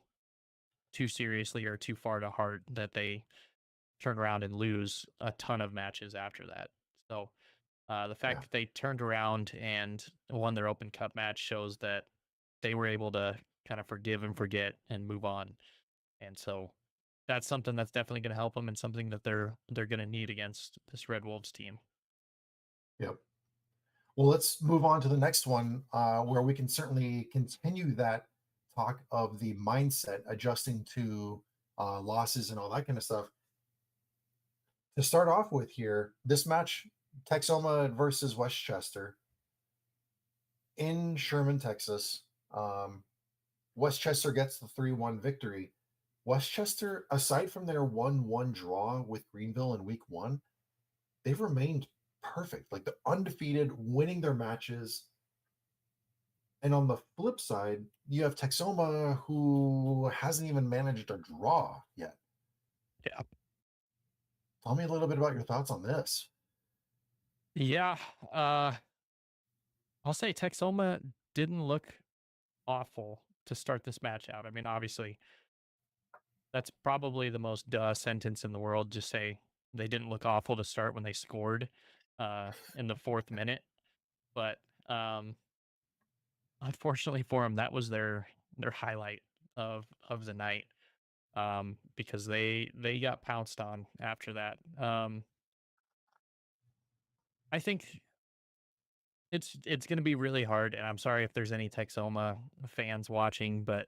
seriously or too far to heart that they turn around and lose a ton of matches after that. So the fact Yeah. that they turned around and won their Open Cup match shows that they were able to kind of forgive and forget and move on. And so that's something that's definitely going to help them and something that they're going to need against this Red Wolves team. Yep. Well, let's move on to the next one, where we can certainly continue that talk of the mindset, adjusting to losses and all that kind of stuff. To start off with here, this match, Texoma versus Westchester in Sherman, Texas. Um, Westchester gets the 3-1 victory. Westchester, aside from their 1-1 draw with Greenville in week one, they've remained perfect. Like they're undefeated, winning their matches. And on the flip side, you have Texoma, who hasn't even managed a draw yet. Yeah. Tell me a little bit about your thoughts on this. Yeah. Uh, I'll say Texoma didn't look awful to start this match out. I mean, obviously, that's probably the most duh sentence in the world. Just say they didn't look awful to start when they scored in the fourth minute. But unfortunately for them, that was their highlight of the night because they got pounced on after that. I think it's going to be really hard, and I'm sorry if there's any Texoma fans watching, but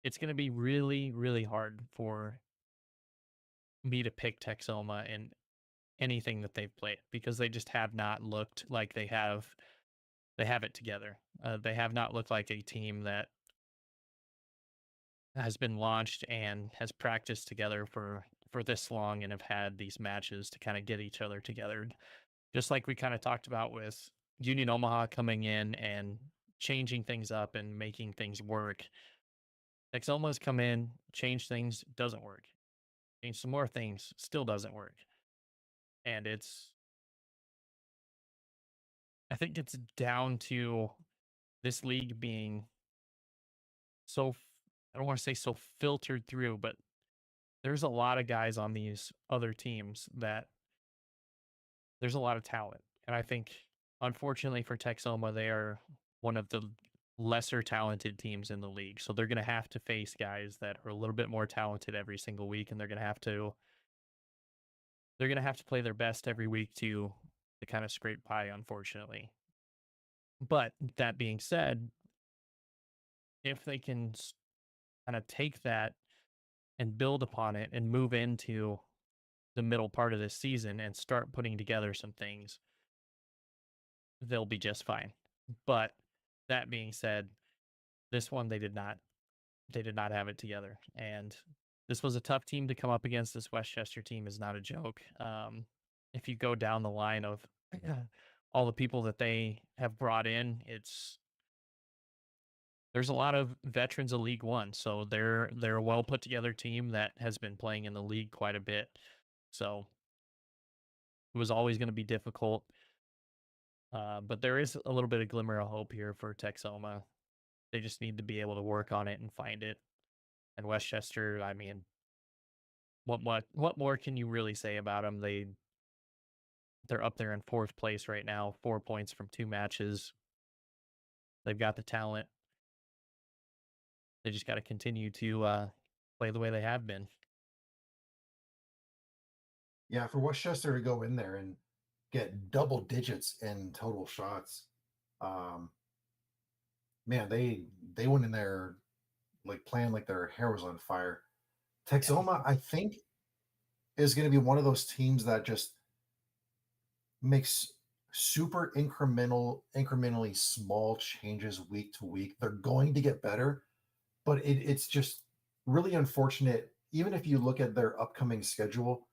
it's going to be really really hard for me to pick Texoma in anything that they've played because they just have not looked like they have it together. They have not looked like a team that has been launched and has practiced together for this long and have had these matches to kind of get each other together. Just like we kind of talked about with Union Omaha coming in and changing things up and making things work. Texoma's come in, change things, doesn't work. Change some more things, still doesn't work. And I think it's down to this league being so I don't want to say so filtered through, but there's a lot of guys on these other teams that there's a lot of talent. And I think unfortunately for Texoma, they are one of the lesser talented teams in the league. So they're going to have to face guys that are a little bit more talented every single week and they're going to have to play their best every week to kind of scrape by unfortunately. But that being said, if they can kind of take that and build upon it and move into the middle part of this season and start putting together some things, they'll be just fine. But that being said, this one they did not have it together, and this was a tough team to come up against. This Westchester team is not a joke. If you go down the line of all the people that they have brought in, it's there's a lot of veterans of League One, so they're a well put together team that has been playing in the league quite a bit. So it was always going to be difficult, but there is a little bit of glimmer of hope here for Texoma. They just need to be able to work on it and find it. And Westchester, I mean, what more can you really say about them? They're up there in fourth place right now, 4 points from two matches. They've got the talent. They just got to continue to play the way they have been. Yeah, for Westchester to go in there and get double digits in total shots, um, man, they went in there like playing like their hair was on fire. Yeah, Texoma, I think, is going to be one of those teams that just makes super incrementally small changes week to week. They're going to get better, but it's just really unfortunate. Even if you look at their upcoming schedule,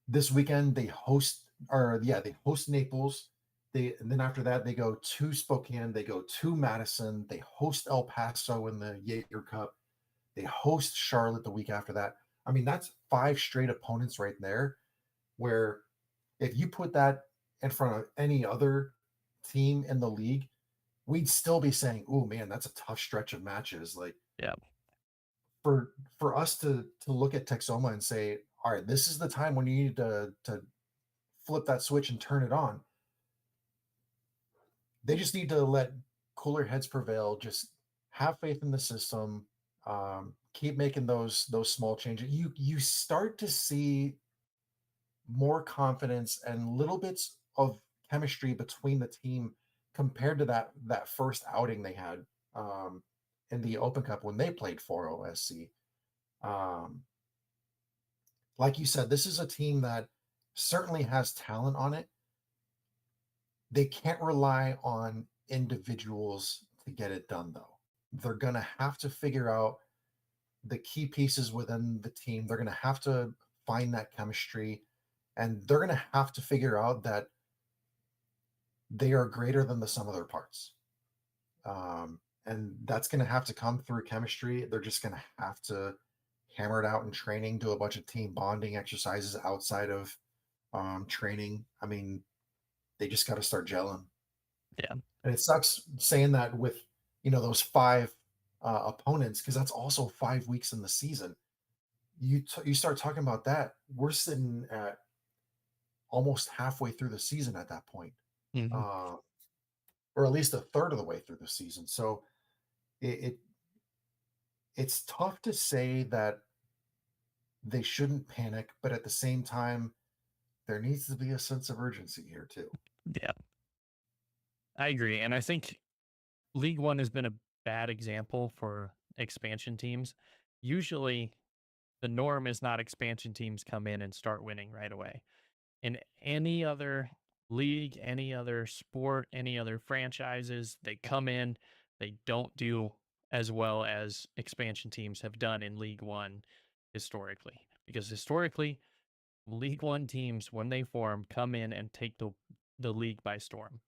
this weekend they host Naples. And then after that they go to Spokane, they go to Madison, they host El Paso in the Jaeger Cup, they host Charlotte the week after that. I mean, that's five straight opponents right there. Where if you put that in front of any other team in the league, we'd still be saying, "Oh man, that's a tough stretch of matches." Like yeah, for us to look at Texoma and say, "All right, this is the time when you need to flip that switch and turn it on." They just need to let cooler heads prevail. Just have faith in the system. Keep making those small changes. You start to see more confidence and little bits of chemistry between the team compared to that first outing they had um, in the Open Cup when they played for OSC. Um, like you said, this is a team that certainly has talent on it. They can't rely on individuals to get it done, though. They're going to have to figure out the key pieces within the team. They're going to have to find that chemistry, and they're going to have to figure out that they are greater than the sum of their parts. And that's going to have to come through chemistry. They're just going to have to hammer it out in training, do a bunch of team bonding exercises outside of training. I mean, they just got to start gelling. Yeah. And it sucks saying that with those five opponents because that's also 5 weeks in the season. You start talking about that, we're sitting at almost halfway through the season at that point, Hmm. uh, or at least a third of the way through the season. So it, it it's tough to say that they shouldn't panic, but at the same time, there needs to be a sense of urgency here too. Yeah, I agree. And I think League One has been a bad example for expansion teams. Usually, the norm is not expansion teams come in and start winning right away. In any other league, any other sport, any other franchises, they come in, they don't do as well as expansion teams have done in League One historically. Because historically, League One teams, when they form, come in and take the league by storm.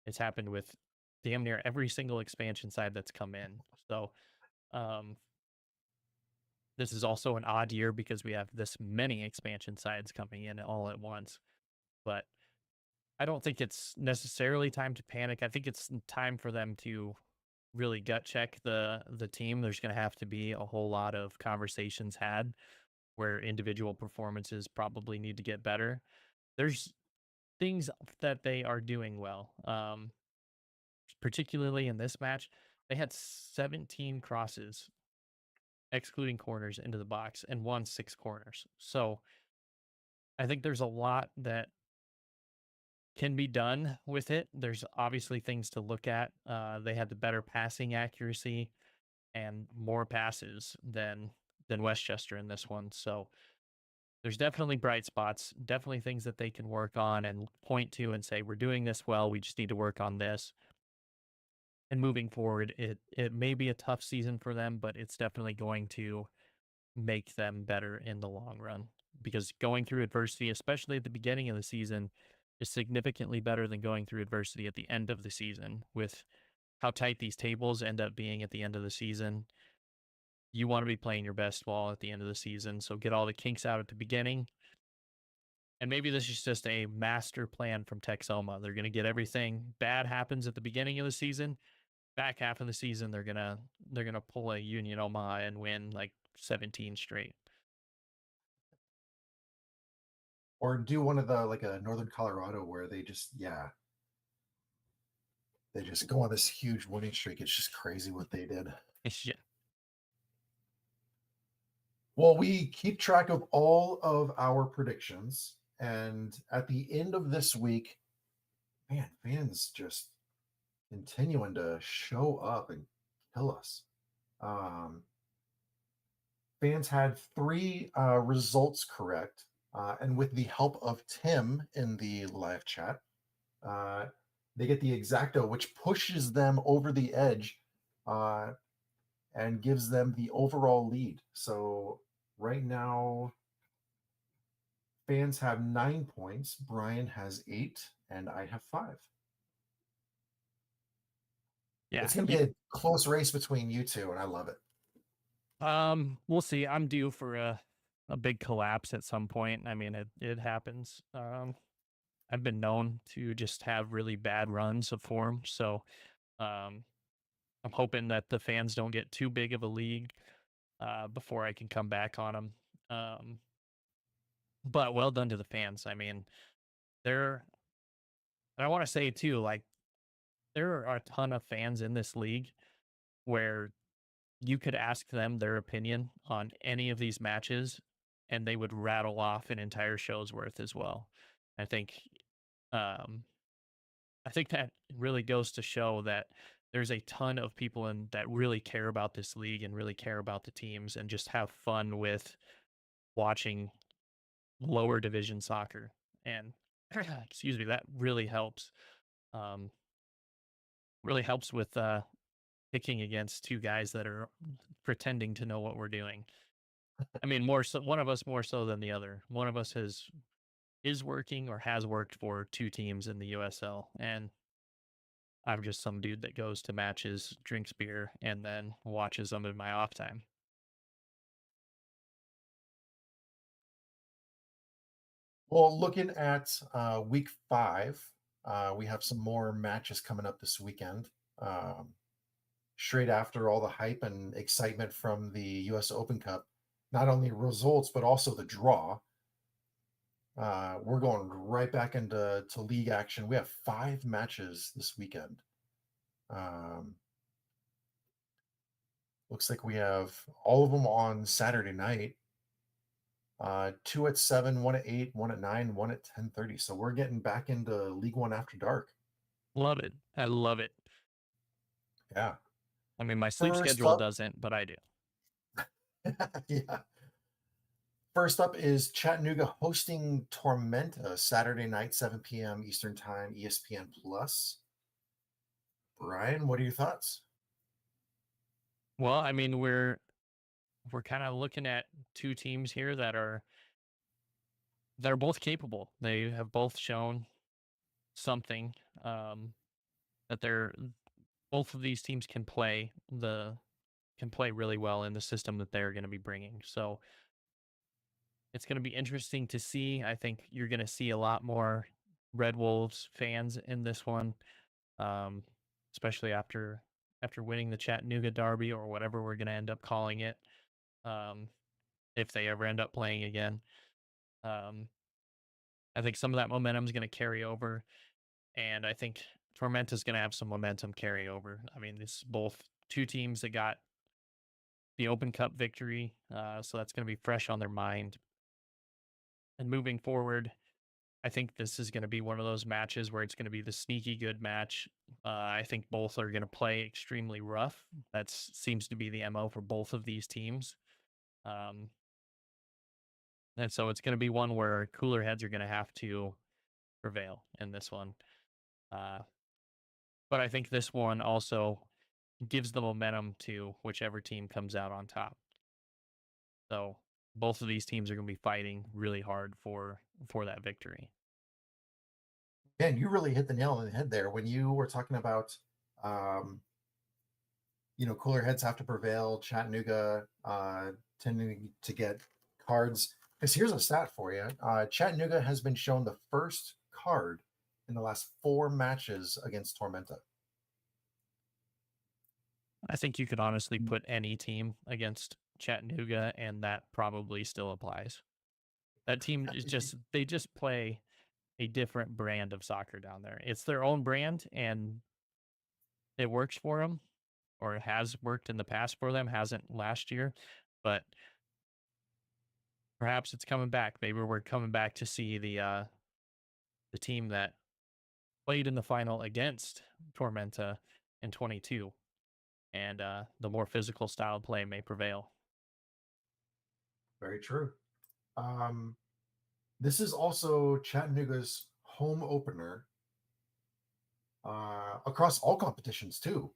It's happened with damn near every single expansion side that's come in. So um, this is also an odd year because we have this many expansion sides coming in all at once. But I don't think it's necessarily time to panic. I think it's time for them to really gut check the team. There's going to have to be a whole lot of conversations had where individual performances probably need to get better. There's things that they are doing well. Particularly in this match, they had 17 crosses, excluding corners, into the box and won 6 corners. So I think there's a lot that can be done with it. There's obviously things to look at. They had the better passing accuracy and more passes than Westchester in this one. So there's definitely bright spots, definitely things that they can work on and point to and say, we're doing this well. We just need to work on this. And moving forward, it may be a tough season for them, but it's definitely going to make them better in the long run. Because going through adversity, especially at the beginning of the season, is significantly better than going through adversity at the end of the season. With how tight these tables end up being at the end of the season, you want to be playing your best ball at the end of the season. So get all the kinks out at the beginning. And maybe this is just a master plan from Texoma. They're going to get everything bad happens at the beginning of the season. Back half of the season, they're gonna pull a Union Omaha and win like 17 straight. Or do one of the like a Northern Colorado where they just go on this huge winning streak. It's just crazy what they did. Yeah. Well, we keep track of all of our predictions, and at the end of this week, man, fans just continuing to show up and kill us. Um, Fans had three results correct, and with the help of Tim in the live chat, uh, they get the exacto, which pushes them over the edge uh, and gives them the overall lead. So right now, fans have 9 points, Brian has 8, and I have 5. Yeah. It's going to be a close race between you two, and I love it. We'll see. I'm due for a big collapse at some point. I mean, it happens. I've been known to just have really bad runs of form, so um, I'm hoping that the fans don't get too big of a league before I can come back on them. But well done to the fans. I mean, they're. And I want to say too, like there are a ton of fans in this league where you could ask them their opinion on any of these matches and they would rattle off an entire show's worth as well. I think um I think that really goes to show that there's a ton of people in that really care about this league and really care about the teams and just have fun with watching lower division soccer. And excuse me, that um, really helps with picking against two guys that are pretending to know what we're doing. I mean, more so, one of us more so than the other. One of us is working or has worked for two teams in the USL, and I'm just some dude that goes to matches, drinks beer, and then watches them in my off time. Well, looking at week 5, we have some more matches coming up this weekend. Um, Straight after all the hype and excitement from the US Open Cup, not only results, but also the draw. We're going right back into league action. We have 5 matches this weekend. Um, Looks like we have all of them on Saturday night. 2 at 7, 1 at 8, 1 at 9, 1 at 10:30. So we're getting back into League One after dark. Love it. I love it. Yeah. I mean, my sleep First schedule up, doesn't, but I do. yeah. First up is Chattanooga hosting Tormenta Saturday night, 7 p.m. Eastern Time, ESPN Plus. Brian, what are your thoughts? Well, I mean, we're kind of looking at two teams here that are both capable. They have both shown something that they're both of these teams can play really well in the system that they're going to be bringing. So it's going to be interesting to see. I think you're going to see a lot more Red Wolves fans in this one, um, especially after winning the Chattanooga Derby or whatever we're going to end up calling it, um, if they ever end up playing again. Um, I think some of that momentum is going to carry over, and I think Tormenta's going to have some momentum carry over. I mean, this is both two teams that got the Open Cup victory, so that's going to be fresh on their mind. And moving forward, I think this is going to be one of those matches where it's going to be the sneaky good match. I think both are going to play extremely rough. That seems to be the MO for both of these teams. Um, and so it's going to be one where cooler heads are going to have to prevail in this one. Uh, but I think this one also gives the momentum to whichever team comes out on top. So both of these teams are going to be fighting really hard for that victory. Man, you really hit the nail on the head there when you were talking about, um, cooler heads have to prevail. Chattanooga tending to get cards. Because here's a stat for you: Chattanooga has been shown the first card in the last 4 matches against Tormenta. I think you could honestly put any team against Chattanooga, and that probably still applies. That team is they just play a different brand of soccer down there. It's their own brand, and it works for them, or it has worked in the past for them. Hasn't last year, but perhaps it's coming back. Maybe we're coming back to see the team that played in the final against Tormenta in 22, and the more physical style of play may prevail. Very true. Um, this is also Chattanooga's home opener across all competitions too,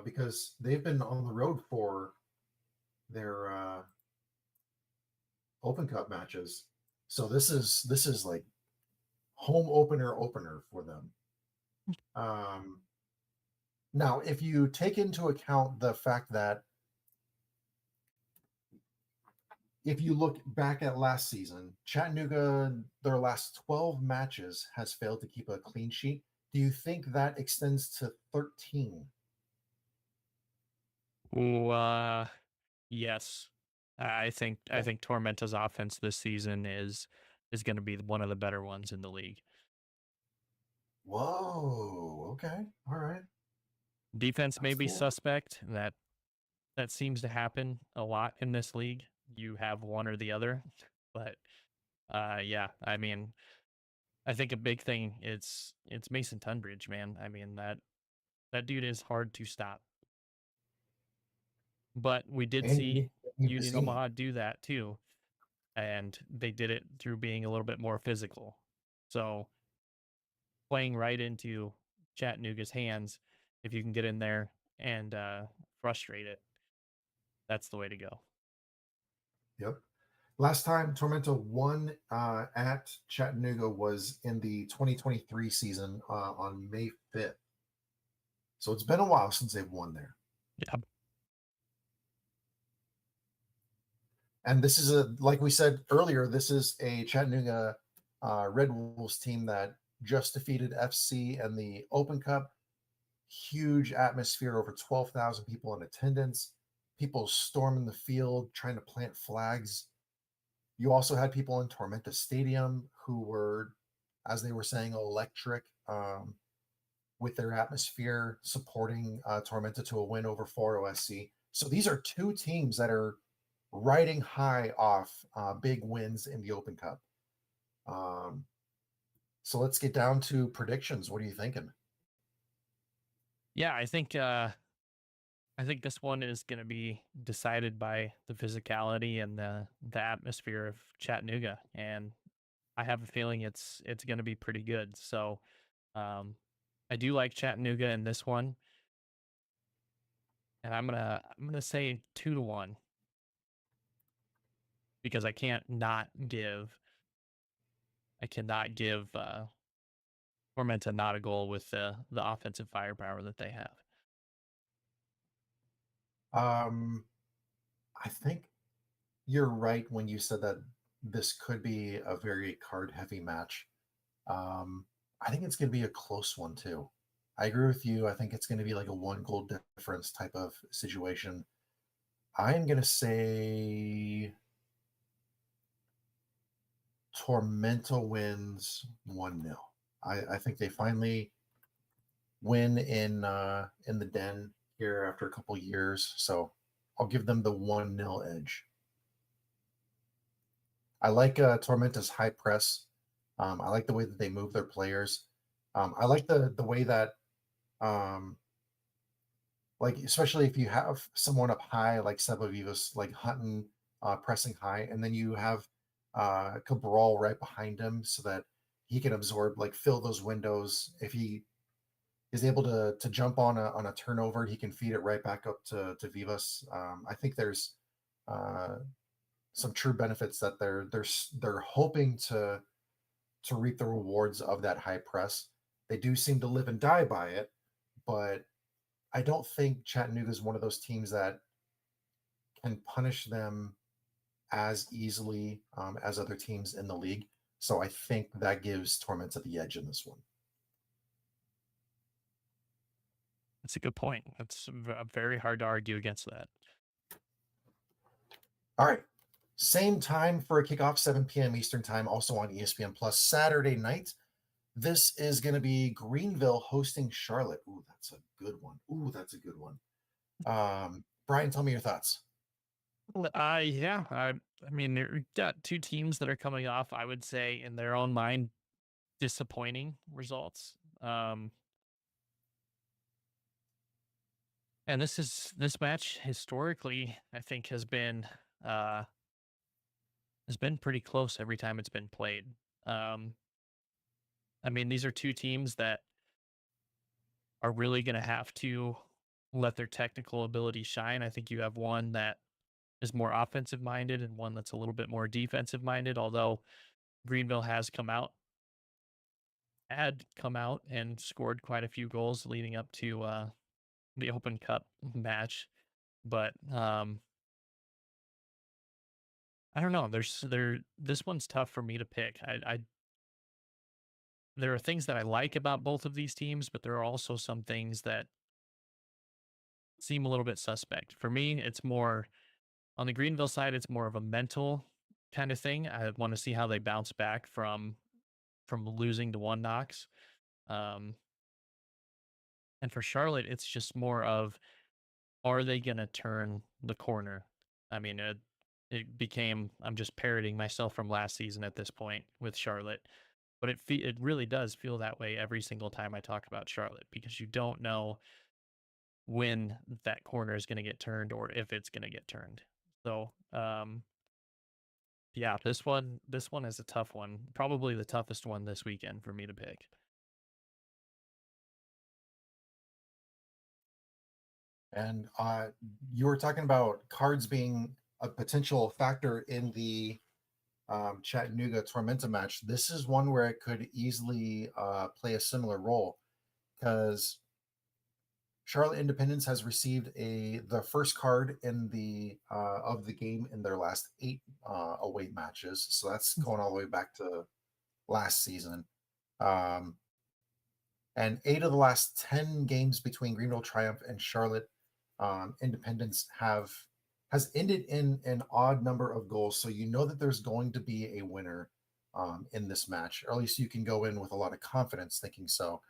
because they've been on the road for their Open Cup matches. So this is like home opener for them. Um, Now, if you take into account the fact that if you look back at last season, Chattanooga, their last 12 matches has failed to keep a clean sheet. Do you think that extends to 13? Ooh, yes. I Okay. think Tormenta's offense this season is going to be one of the better ones in the league. Whoa. Okay. All right. Defense may That's be cool. suspect. That seems to happen a lot in this league. You have one or the other, but yeah, I mean, I think a big thing it's Mason Tunbridge, man. I mean that dude is hard to stop. But we did And see you Union Bassini. Omaha do that too, and they did it through being a little bit more physical. So playing right into Chattanooga's hands, if you can get in there and frustrate it, that's the way to go. Yep. Last time Tormenta won at Chattanooga was in the 2023 season on May 5th. So it's been a while since they've won there. Yeah. And this is like we said earlier, this is a Chattanooga Red Wolves team that just defeated FC in the Open Cup. Huge atmosphere, over 12,000 people in attendance. People storming the field, trying to plant flags. You also had people in Tormenta Stadium who were, as they were saying, electric with their atmosphere, supporting Tormenta to a win over 4OSC. So these are two teams that are riding high off big wins in the Open Cup. Um, so let's get down to predictions. What are you thinking? Yeah, I think this one is going to be decided by the physicality and the atmosphere of Chattanooga, and I have a feeling it's going to be pretty good. So um, I do like Chattanooga in this one, and I'm gonna say 2-1 because I cannot give Tormenta not a goal with the offensive firepower that they have. Um, I think you're right when you said that this could be a very card heavy match. Um, I think it's going to be a close one too. I agree with you. I think it's going to be like a one goal difference type of situation. I'm going to say Tormenta wins 1-0. I think they finally win in the den here after a couple years. So I'll give them the 1-0 edge. I like Tormenta's high press. I like the way that they move their players. I like the way that like especially if you have someone up high like Seba Vivas, like Hutton pressing high, and then you have Cabral right behind him so that he can absorb, like fill those windows. If he is able to jump on a turnover, he can feed it right back up to Vivas. I think there's uh, some true benefits that they're hoping to reap the rewards of that high press. They do seem to live and die by it, but I don't think Chattanooga is one of those teams that can punish them as easily as other teams in the league. So I think that gives Tormenta the edge in this one. That's a good point. That's very hard to argue against that. All right. Same time for a kickoff, 7 p.m. Eastern time, also on ESPN Plus Saturday night. This is going to be Greenville hosting Charlotte. Ooh, that's a good one. Ooh, that's a good one. Brian, tell me your thoughts. Yeah, I mean, you've got two teams that are coming off, I would say, in their own mind, disappointing results. And this match historically, I think, uh has been pretty close every time it's been played. Um, I mean, these are two teams that are really going to have to let their technical ability shine. I think you have one that is more offensive minded and one that's a little bit more defensive minded. Although Greenville had come out and scored quite a few goals leading up to the Open Cup match, but I don't know. This one's tough for me to pick. I there are things that I like about both of these teams, but there are also some things that seem a little bit suspect. For me, it's more on the Greenville side, it's more of a mental kind of thing. I want to see how they bounce back from losing to one knocks. Um, and for Charlotte, it's just more of, are they going to turn the corner? I mean, it became, I'm just parroting myself from last season at this point with Charlotte, but it really does feel that way every single time I talk about Charlotte because you don't know when that corner is going to get turned or if it's going to get turned. So, yeah, this one is a tough one. Probably the toughest one this weekend for me to pick. And you were talking about cards being a potential factor in the Chattanooga Tormenta match. This is one where it could easily play a similar role because Charlotte Independence has received the first card in the of the game in their last 8 away matches. So that's going all the way back to last season. Um, and 8 of the last 10 games between Greenville Triumph and Charlotte Independence has ended in an odd number of goals. So you know that there's going to be a winner in this match, or at least you can go in with a lot of confidence thinking so.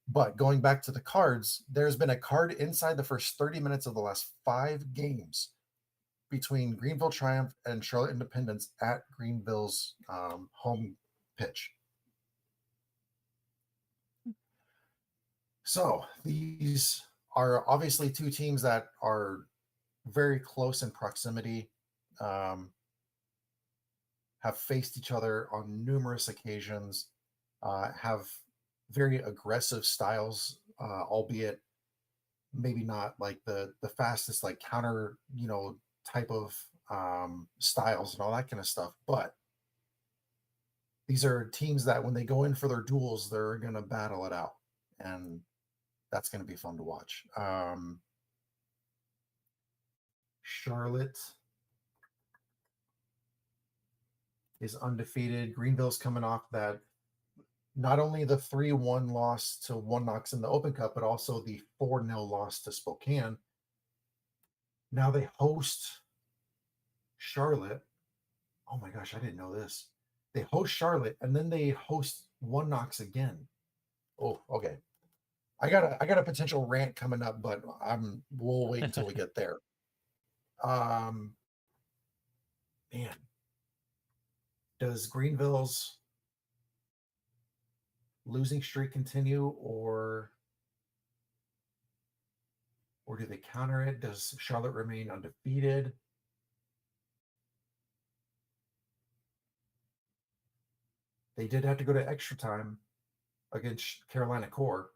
But going back to the cards, there's been a card inside the first 30 minutes of the last 5 games between Greenville Triumph and Charlotte Independence at Greenville's home pitch. So these are obviously 2 teams that are very close in proximity, have faced each other on numerous occasions, have very aggressive styles, albeit maybe not like the fastest like counter type of styles and all that kind of stuff, but these are teams that when they go in for their duels they're going to battle it out, and that's going to be fun to watch. Charlotte is undefeated. Greenville's coming off that, not only the 3-1 loss to One Knox in the Open Cup, but also the 4-0 loss to Spokane. Now they host Charlotte. Oh my gosh, I didn't know this. They host Charlotte and then they host One Knox again. Oh, okay. I got a potential rant coming up, but we'll wait until we get there. Um, man, does Greenville's losing streak continue, or do they counter it? Does Charlotte remain undefeated? They did have to go to extra time against Carolina Core.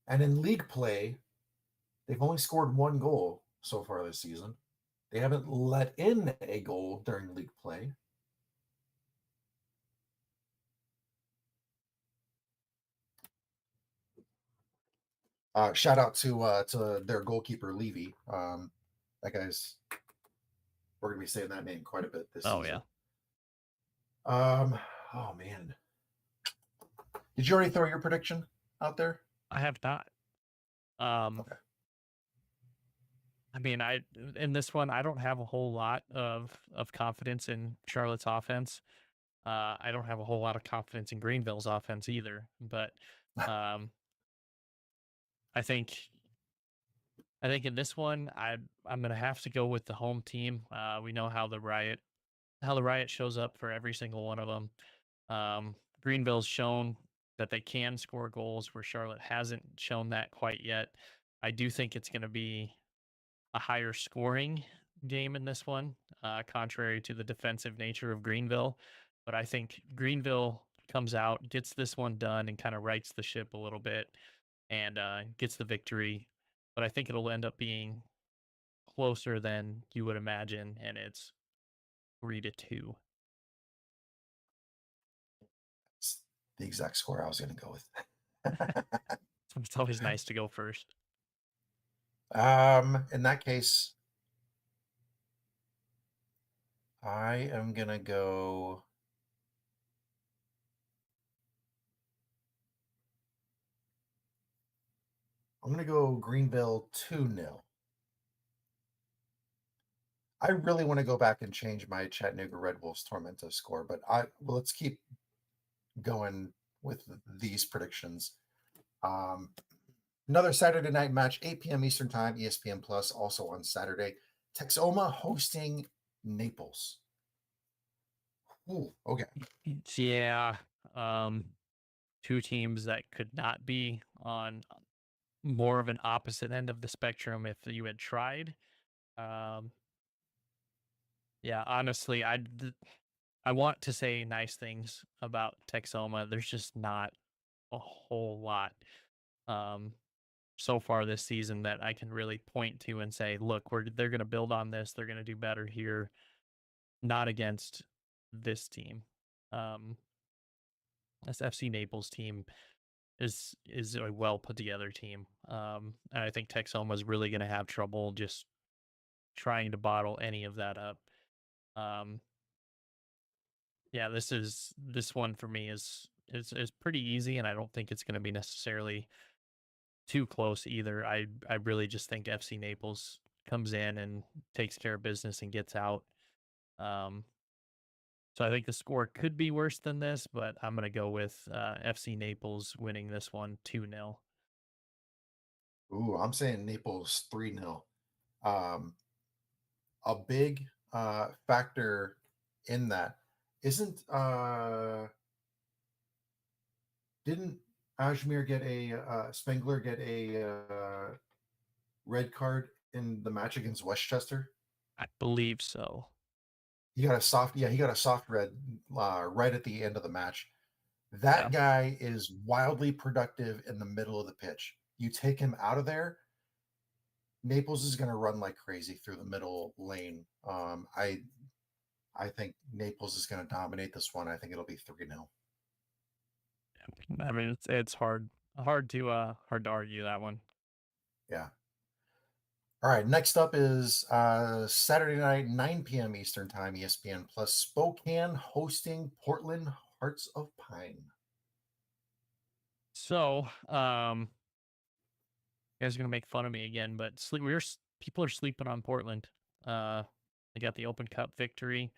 And in league play, they've only scored 1 goal so far this season. They haven't let in a goal during league play. Shout out to their goalkeeper Levy. That guy's, we're gonna be saying that name quite a bit this Oh season. yeah. Oh man, did you already throw your prediction out there? I have not. Okay. I mean, in this one, I don't have a whole lot of confidence in Charlotte's offense. I don't have a whole lot of confidence in Greenville's offense either. But um, I think I think in this one, I'm gonna have to go with the home team. We know how the riot shows up for every single one of them. Greenville's shown that they can score goals where Charlotte hasn't shown that quite yet. I do think it's going to be a higher scoring game in this one, contrary to the defensive nature of Greenville. But I think Greenville comes out, gets this one done, and kind of rights the ship a little bit and gets the victory. But I think it'll end up being closer than you would imagine, and it's 3-2. It's the exact score I was going to go with. It's always nice to go first. In that case, I am going to go. I'm going to go Greenville 2-0. I really want to go back and change my Chattanooga Red Wolves Tormenta score, but let's keep going with these predictions. Another Saturday night match, 8 p.m. Eastern Time, ESPN Plus, also on Saturday. Texoma hosting Naples. Ooh, okay. Yeah, um, two teams that could not be on more of an opposite end of the spectrum if you had tried. Um, yeah, honestly, I want to say nice things about Texoma. There's just not a whole lot um, so far this season that I can really point to and say, look, they're going to build on this. They're going to do better here. Not against this team. Um, this FC Naples team is a well put together team. And I think Texoma is really going to have trouble just trying to bottle any of that up. Um, yeah, this one for me is pretty easy, and I don't think it's going to be necessarily too close either. I really just think FC Naples comes in and takes care of business and gets out. Um, so I think the score could be worse than this, but I'm going to go with FC Naples winning this one 2-0. Ooh, I'm saying Naples 3-0. Um, a big factor in that isn't didn't Ajmer get a Spengler get a red card in the match against Westchester? I believe so. He got a soft, yeah, he got a soft red right at the end of the match. Yeah. That guy is wildly productive in the middle of the pitch. You take him out of there, Naples is going to run like crazy through the middle lane. I think Naples is going to dominate this one. I think it'll be 3-0. I mean, it's hard to argue that one. Yeah. All right. Next up is Saturday night, 9 p.m. Eastern Time, ESPN Plus. Spokane hosting Portland Hearts of Pine. So, you guys are gonna make fun of me again, but people are sleeping on Portland. Uh, they got the Open Cup victory.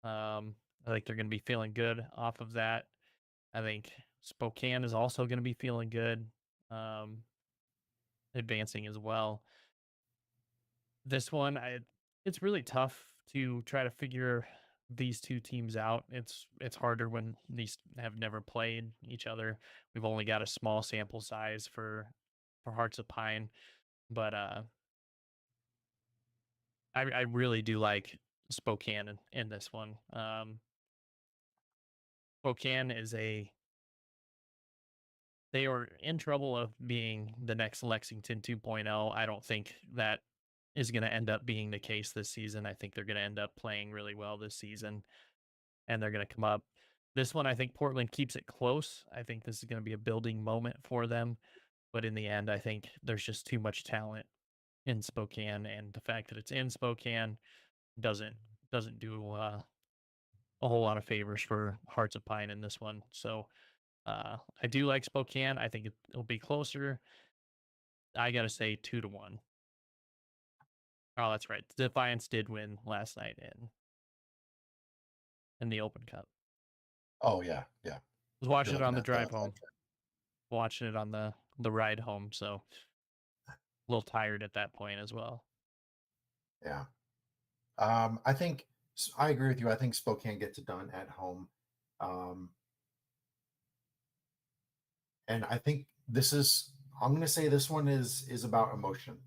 I think they're gonna be feeling good off of that. I think Spokane is also gonna be feeling good, um, advancing as well. This one, it's really tough to try to figure these two teams out. It's harder when these have never played each other. We've only got a small sample size for Hearts of Pine, but I really do like Spokane in this one. Spokane is a they are in trouble of being the next Lexington 2.0. I don't think that is going to end up being the case this season. I think they're going to end up playing really well this season and they're going to come up. This one, I think Portland keeps it close. I think this is going to be a building moment for them. But in the end, I think there's just too much talent in Spokane, and the fact that it's in Spokane doesn't doesn't do a whole lot of favors for Hearts of Pine in this one. So I do like Spokane. I think it'll be closer. I gotta say 2-1. Oh, that's right. Defiance did win last night in the Open Cup. Oh, yeah. Yeah. Was You're watching it looking on the at drive home. Watching it on the ride home. So a little tired at that point as well. yeah. I think I agree with you. I think Spokane gets it done at home. Um, and I think this is I'm going to say this one is about emotion.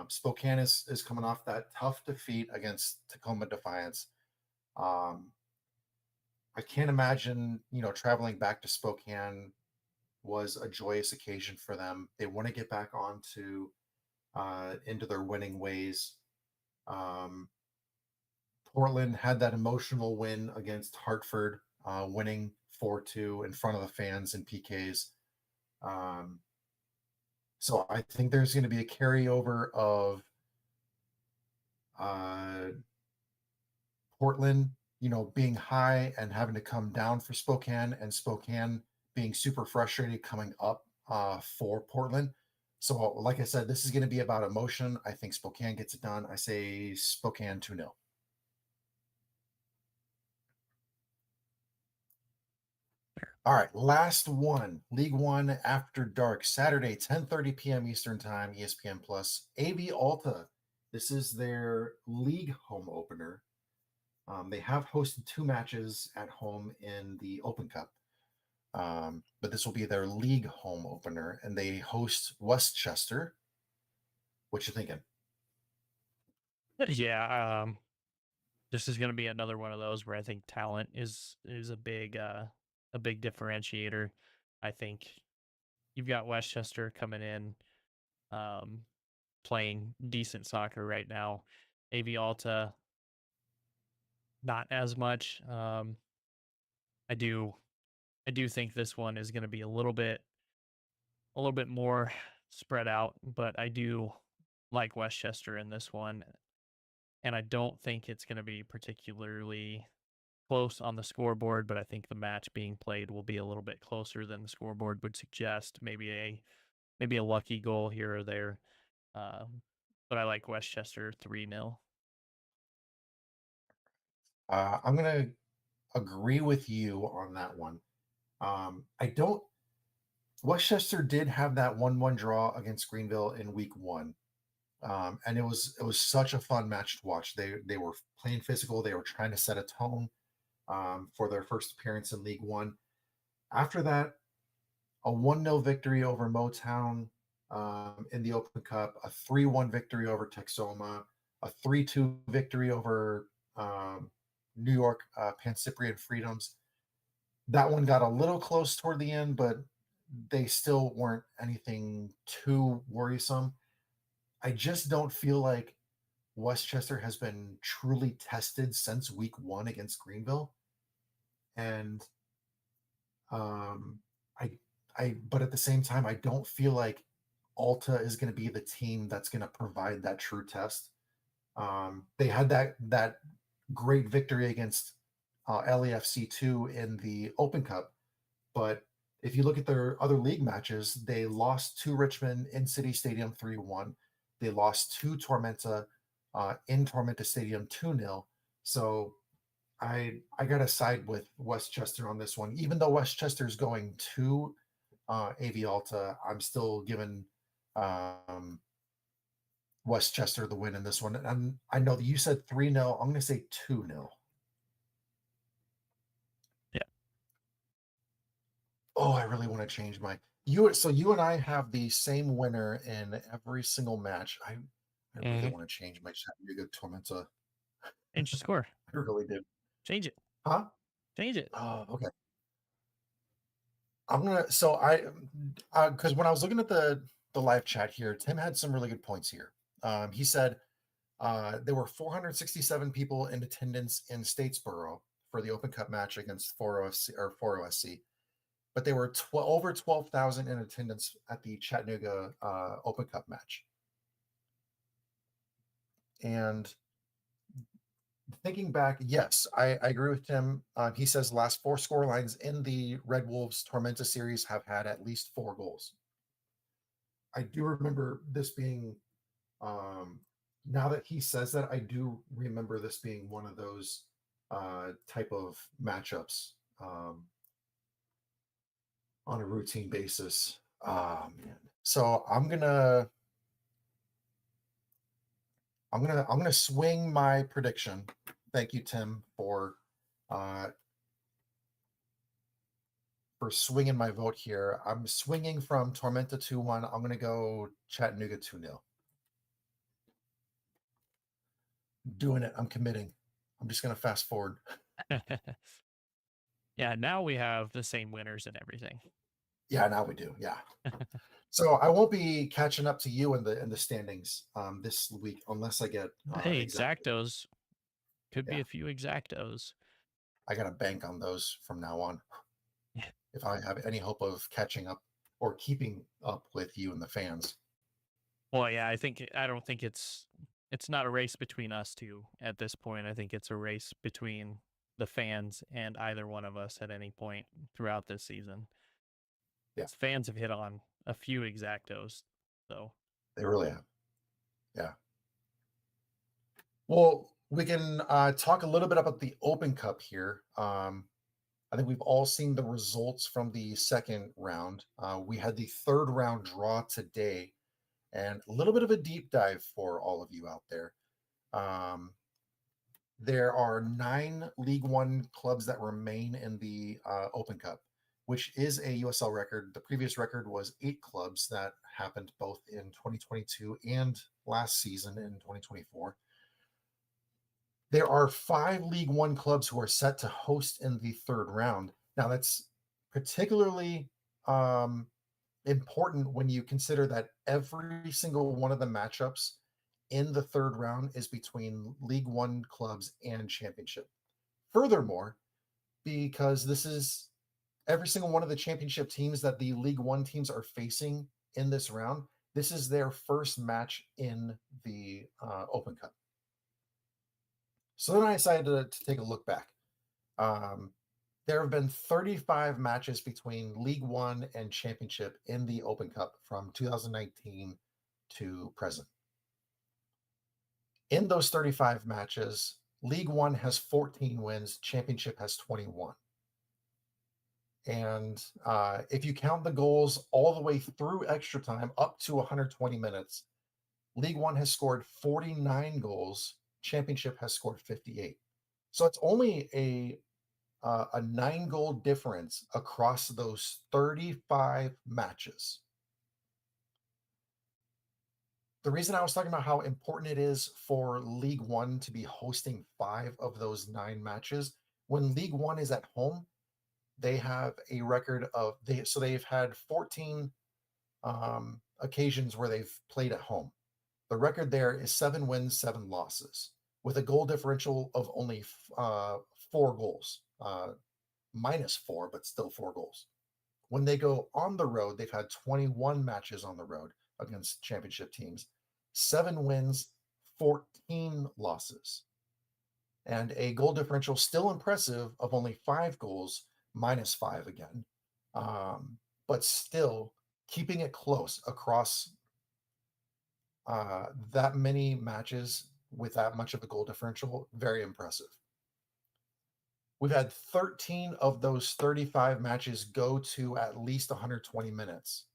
Spokane is coming off that tough defeat against Tacoma Defiance. Um, I can't imagine traveling back to Spokane was a joyous occasion for them. They want to get back onto into their winning ways. Um, Portland had that emotional win against Hartford, winning 4-2 in front of the fans and PKs. Um, So I think there's going to be a carryover of uh, Portland, being high and having to come down for Spokane, and Spokane being super frustrated coming up for Portland. So, like I said, this is going to be about emotion. I think Spokane gets it done. I say Spokane 2-0. All right, last one, League One After Dark, Saturday, 10:30 p.m. Eastern Time, ESPN Plus. AB Alta. This is their league home opener. They have hosted two matches at home in the Open Cup, but this will be their league home opener, and they host Westchester. What you thinking? Yeah, this is going to be another one of those where I think talent is a big differentiator. I think you've got Westchester coming in, um, playing decent soccer right now. AV Alta, not as much. I do I do think this one is going to be a little bit more spread out, but I do like Westchester in this one, and I don't think it's going to be particularly close on the scoreboard, but I think the match being played will be a little bit closer than the scoreboard would suggest. Maybe a lucky goal here or there. But I like Westchester 3-0. I'm gonna agree with you on that one. I don't. Westchester did have that 1-1 draw against Greenville in week one. And it was such a fun match to watch. They were playing physical. They were trying to set a tone for their first appearance in League One. After that, a 1-0 victory over Motown in the Open Cup, a 3-1 victory over Texoma, a 3-2 victory over New York Pan Cyprian Freedoms. That one got a little close toward the end, but they still weren't anything too worrisome. I just don't feel like Westchester has been truly tested since week one against Greenville. And um, I, but at the same time, I don't feel like Alta is going to be the team that's going to provide that true test. They had that great victory against LAFC two in the Open Cup, but if you look at their other league matches, they lost to Richmond in City Stadium 3-1. They lost to Tormenta in Tormenta Stadium 2-0. So I got to side with Westchester on this one. Even though Westchester is going to AV Alta, I'm still giving um, Westchester the win in this one. And I know that you said 3-0. I'm going to say 2-0. Yeah. Oh, I really want to change my you. So you and I have the same winner in every single match. I really Hmm. want to change my Chattanooga Tormenta. Change the score. I really do. Change it. Huh? Change it. Oh, okay. I'm gonna. So I, because when I was looking at the live chat here, Tim had some really good points here. He said there were 467 people in attendance in Statesboro for the Open Cup match against 4OSC or 4OSC, but they were over 12,000 in attendance at the Chattanooga Open Cup match. And thinking back, yes, I agree with Tim. He says last four score lines in the Red Wolves Tormenta series have had at least 4 goals. I do remember this being, now that he says that, I do remember this being one of those type of matchups on a routine basis. Man. So I'm gonna swing my prediction. Thank you, Tim, uh, for swinging my vote here. I'm swinging from Tormenta 2-1. I'm gonna go Chattanooga 2-0. Doing it. I'm committing. I'm just gonna fast forward. Yeah, now we have the same winners and everything. Yeah, now we do. Yeah. So I won't be catching up to you in the standings this week unless I get Hey, exactly. exactos. Could be Yeah, a few exactos. I got to bank on those from now on Yeah. if I have any hope of catching up or keeping up with you and the fans. Well, yeah, I don't think it's not a race between us two at this point. I think it's a race between the fans and either one of us at any point throughout this season. Yeah, Fans have hit on a few exactos, so they really have. Yeah. Well, we can talk a little bit about the Open Cup here. I think we've all seen the results from the second round. We had the third round draw today, and a little bit of a deep dive for all of you out there. Um, there are 9 League One clubs that remain in the Open Cup, which is a USL record. The previous record was 8 clubs that happened both in 2022 and last season in 2024. There are 5 League One clubs who are set to host in the third round. Now, that's particularly um, important when you consider that every single one of the matchups in the third round is between League One clubs and Championship. Furthermore, because this is every single one of the Championship teams that the League One teams are facing in this round, this is their first match in the Open Cup. So then I decided to take a look back. Um, there have been 35 matches between League One and Championship in the Open Cup from 2019 to present. In those 35 matches, League One has 14 wins, Championship has 21. And if you count the goals all the way through extra time up to 120 minutes, League One has scored 49 goals, Championship has scored 58. So it's only a 9-goal difference across those 35 matches. The reason I was talking about how important it is for League One to be hosting 5 of those 9 matches, when League One is at home, they have a record of they've had 14 occasions where they've played at home. The record there is 7 wins, 7 losses, with a goal differential of only 4 goals, -4, but still 4 goals. When they go on the road, they've had 21 matches on the road against Championship teams, 7 wins, 14 losses, and a goal differential still impressive of only 5 goals, -5 again, but still keeping it close across that many matches with that much of a goal differential. Very impressive. We've had 13 of those 35 matches go to at least 120 minutes.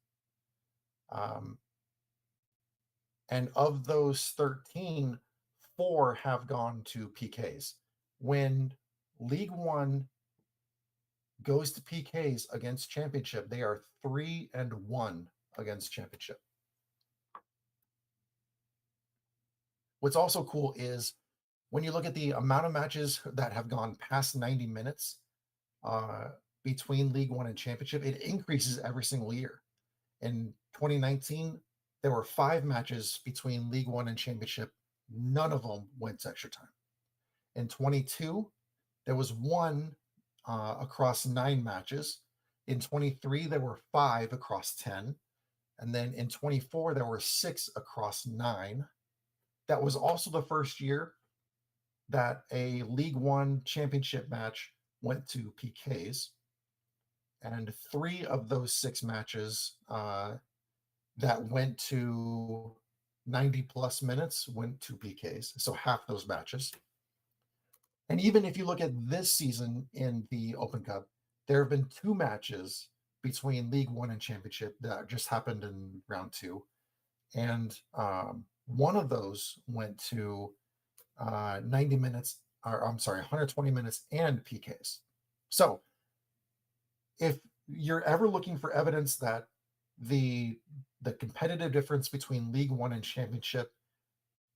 Um, and of those 13, 4 have gone to PKs. When League One goes to PKs against Championship, they are 3-1 against Championship. What's also cool is when you look at the amount of matches that have gone past 90 minutes uh, between League One and Championship, it increases every single year. In 2019, there were 5 matches between League One and Championship. None of them went to extra time. In 22, there was 1 across 9 matches. In 23, there were 5 across 10. And then in 24, there were 6 across 9. That was also the first year that a League One Championship match went to PKs. And 3 of those 6 matches that went to 90 plus minutes went to PKs. So half those matches. And even if you look at this season in the Open Cup, there have been 2 matches between League One and Championship that just happened in round 2. And one of those went to 90 minutes, or I'm sorry, 120 minutes and PKs. So if you're ever looking for evidence that the competitive difference between League One and Championship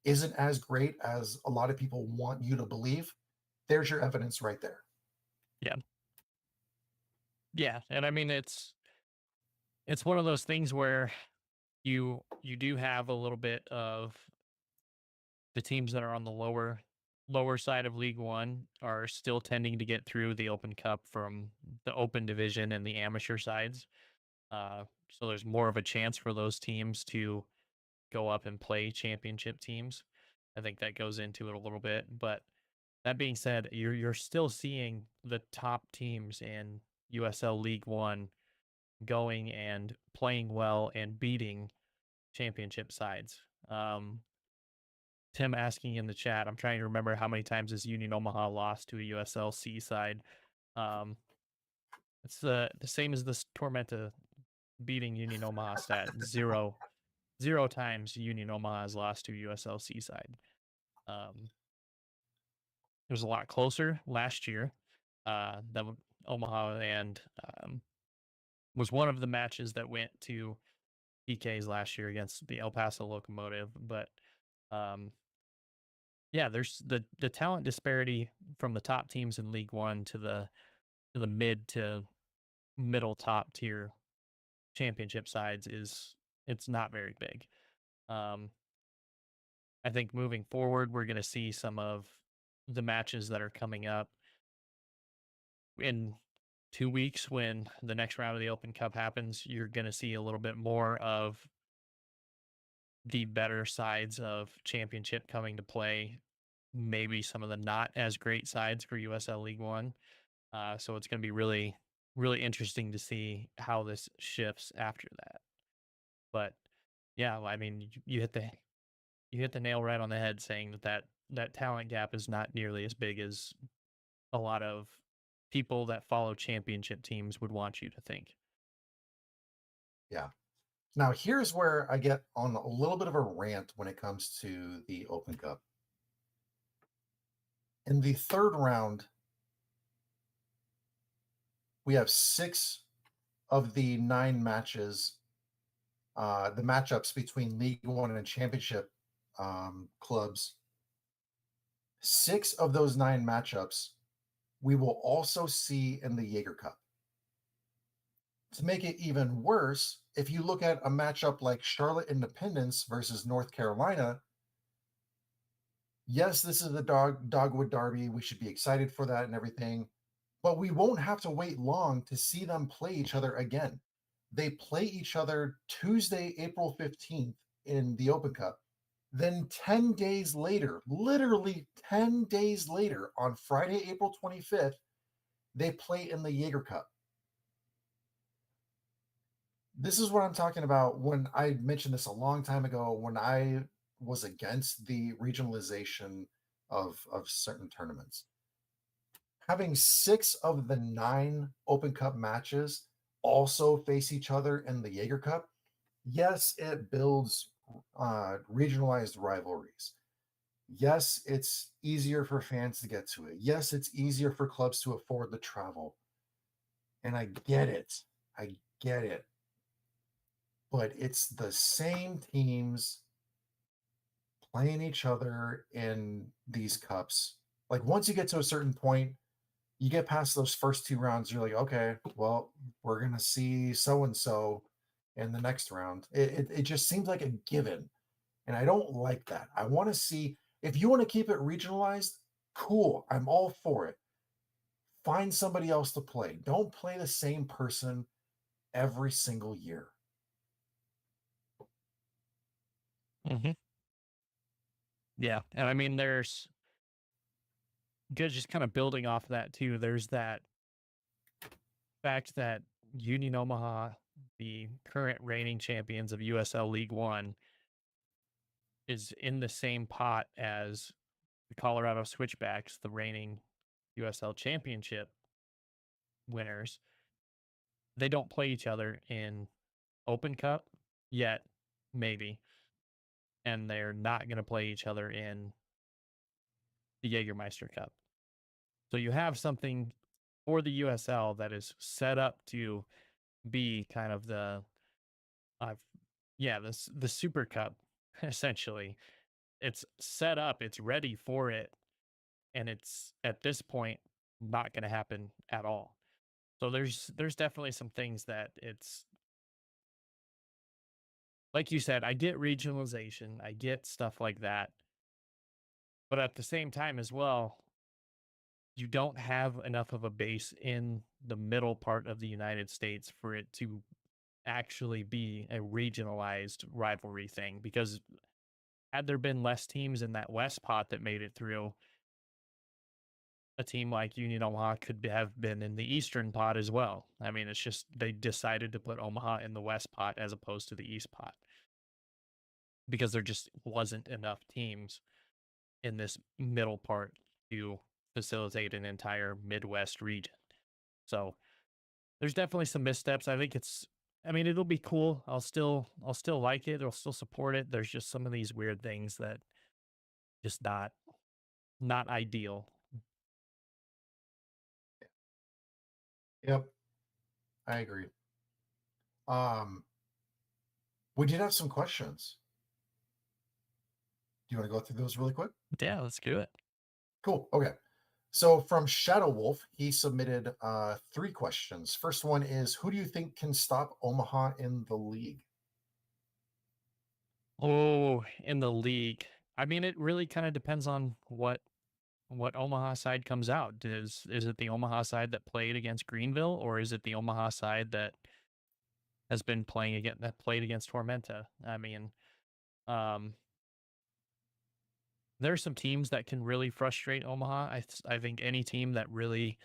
isn't as great as a lot of people want you to believe, there's your evidence right there. Yeah. Yeah, and I mean it's one of those things where you do have a little bit of the teams that are on the lower side of League One are still tending to get through the Open Cup from the Open Division and the amateur sides. So there's more of a chance for those teams to go up and play championship teams. I think that goes into it a little bit, but that being said, you're still seeing the top teams in USL League One going and playing well and beating championship sides. Tim asking in the chat, I'm trying to remember how many times has Union Omaha lost to a USL C side. Um, it's the same as this Tormenta beating Union Omaha stat. Zero times Union Omaha has lost to USL C side. Um, It was a lot closer last year. Omaha and was one of the matches that went to PKs last year against the El Paso Locomotive. But um, yeah, there's the talent disparity from the top teams in League One to the mid to middle top tier championship sides is it's not very big. Um, I think moving forward, we're going to see some of the matches that are coming up in 2 weeks when the next round of the Open Cup happens. You're going to see a little bit more of the better sides of championship coming to play. Maybe some of the not as great sides for USL League One. So it's going to be really, really interesting to see how this shifts after that. But yeah, I mean, you hit the nail right on the head saying that talent gap is not nearly as big as a lot of people that follow championship teams would want you to think. Yeah. Now, here's where I get on a little bit of a rant when it comes to the Open Cup. In the third round, we have six of the nine matches, the matchups between League One and Championship clubs. Six of those nine matchups we will also see in the Jaeger Cup. To make it even worse, if you look at a matchup like Charlotte Independence versus North Carolina, yes, this is the Dogwood Derby. We should be excited for that and everything, but we won't have to wait long to see them play each other again. They play each other Tuesday, April 15th in the Open Cup. Then 10 days later, literally 10 days later, on Friday, April 25th, they play in the Jaeger Cup. This is what I'm talking about when I mentioned this a long time ago when I was against the regionalization of certain tournaments. Having six of the nine Open Cup matches also face each other in the Jaeger Cup, yes, it builds regionalized rivalries. Yes, it's easier for fans to get to it. Yes, it's easier for clubs to afford the travel. And I get it. I get it. But it's the same teams playing each other in these cups. Like once you get to a certain point, you get past those first two rounds, you're like, okay, well, we're gonna see so and so in the next round. It just seems like a given, and I don't like that. I want to see if you want to keep it regionalized, cool. I'm all for it. Find somebody else to play. Don't play the same person every single year. Hmm. Yeah, and I mean, there's good just kind of building off of that too. There's that fact that Union Omaha, the current reigning champions of USL League One, is in the same pot as the Colorado Switchbacks, the reigning USL Championship winners. They don't play each other in Open Cup yet, maybe, and they're not going to play each other in the Jägermeister Cup. So you have something for the USL that is set up to be kind of uh, yeah, the Super Cup essentially. It's set up, it's ready for it, and it's at this point not going to happen at all. So there's definitely some things that it's like you said, I get regionalization, I get stuff like that. But at the same time as well, you don't have enough of a base in the middle part of the United States for it to actually be a regionalized rivalry thing because had there been less teams in that West pot that made it through, a team like Union Omaha could have been in the Eastern pot as well. I mean, it's just they decided to put Omaha in the West pot as opposed to the East pot because there just wasn't enough teams in this middle part to facilitate an entire Midwest region. So there's definitely some missteps. I think I mean, it'll be cool. I'll still like it. I'll still support it. There's just some of these weird things that just not ideal. Yep, I agree. Um, we did have some questions. Do you want to go through those really quick? Yeah, let's do it. Cool. Okay. So from Shadow Wolf, he submitted three questions. First one is, who do you think can stop Omaha in the league? Oh, in the league. I mean, it really kind of depends on what Omaha side comes out. Is it the Omaha side that played against Greenville, or is it the Omaha side that has been playing against that played against Tormenta? I mean, um, there are some teams that can really frustrate Omaha. I think any team that really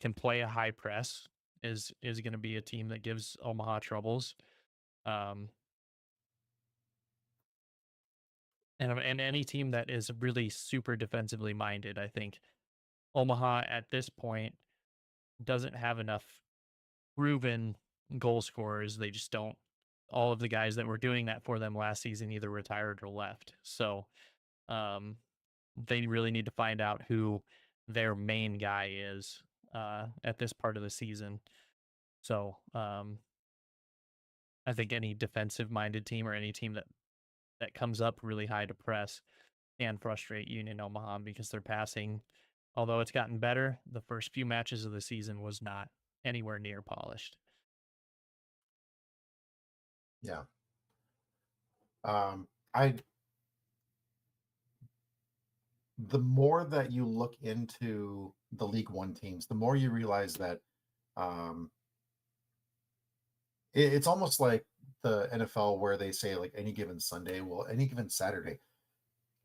can play a high press is going to be a team that gives Omaha troubles. Um, and any team that is really super defensively minded, I think Omaha at this point doesn't have enough proven goal scorers. They just don't. All of the guys that were doing that for them last season either retired or left. So um, they really need to find out who their main guy is at this part of the season. So I think any defensive minded team or any team that comes up really high to press can frustrate Union Omaha because their passing, although it's gotten better, the first few matches of the season was not anywhere near polished. Yeah. I The more that you look into the League One teams, the more you realize that um, it's almost like the NFL where they say like any given Sunday, well, any given Saturday.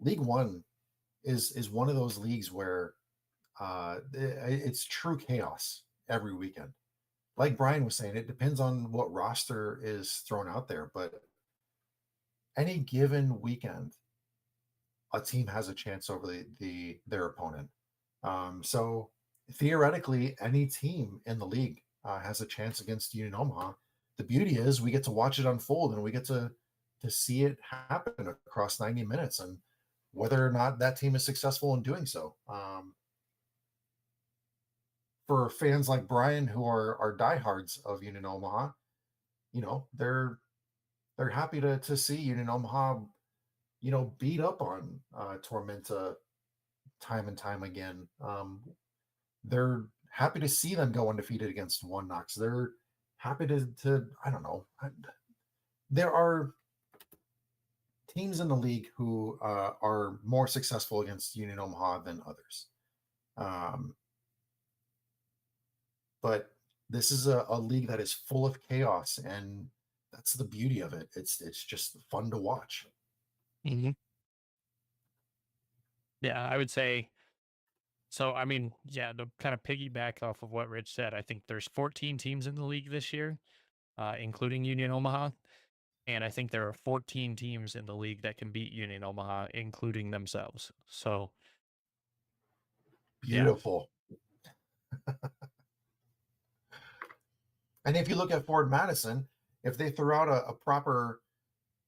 League One is one of those leagues where it's true chaos every weekend. Like Brian was saying, it depends on what roster is thrown out there, but any given weekend, a team has a chance over their opponent. So theoretically, any team in the league has a chance against Union Omaha. The beauty is we get to watch it unfold and we get to see it happen across 90 minutes and whether or not that team is successful in doing so. For fans like Brian who are diehards of Union Omaha, they're happy to see Union Omaha, beat up on Tormenta time and time again. They're happy to see them go undefeated against One Knox. They're happy to I don't know. There are teams in the league who are more successful against Union Omaha than others. Um, but this is a league that is full of chaos, and that's the beauty of it. It's just fun to watch. Hmm. Yeah, I would say so. I mean, yeah, to kind of piggyback off of what Rich said, I think there's 14 teams in the league this year, including Union Omaha. And I think there are 14 teams in the league that can beat Union Omaha, including themselves. So, yeah. Beautiful. And if you look at Ford Madison, if they threw out a proper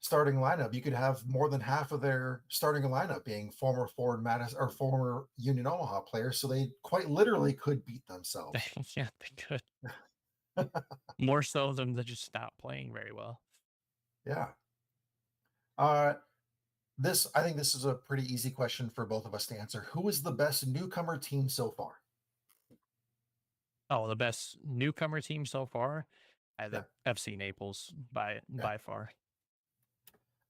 starting lineup, you could have more than half of their starting lineup being former Ford Madison or former Union Omaha players. So they quite literally could beat themselves. Yeah, they could. More so than to just stop playing very well. Yeah. Uh, I think this is a pretty easy question for both of us to answer. Who is the best newcomer team so far? Oh, the best newcomer team so far? I Yeah. think FC Naples Yeah. by far.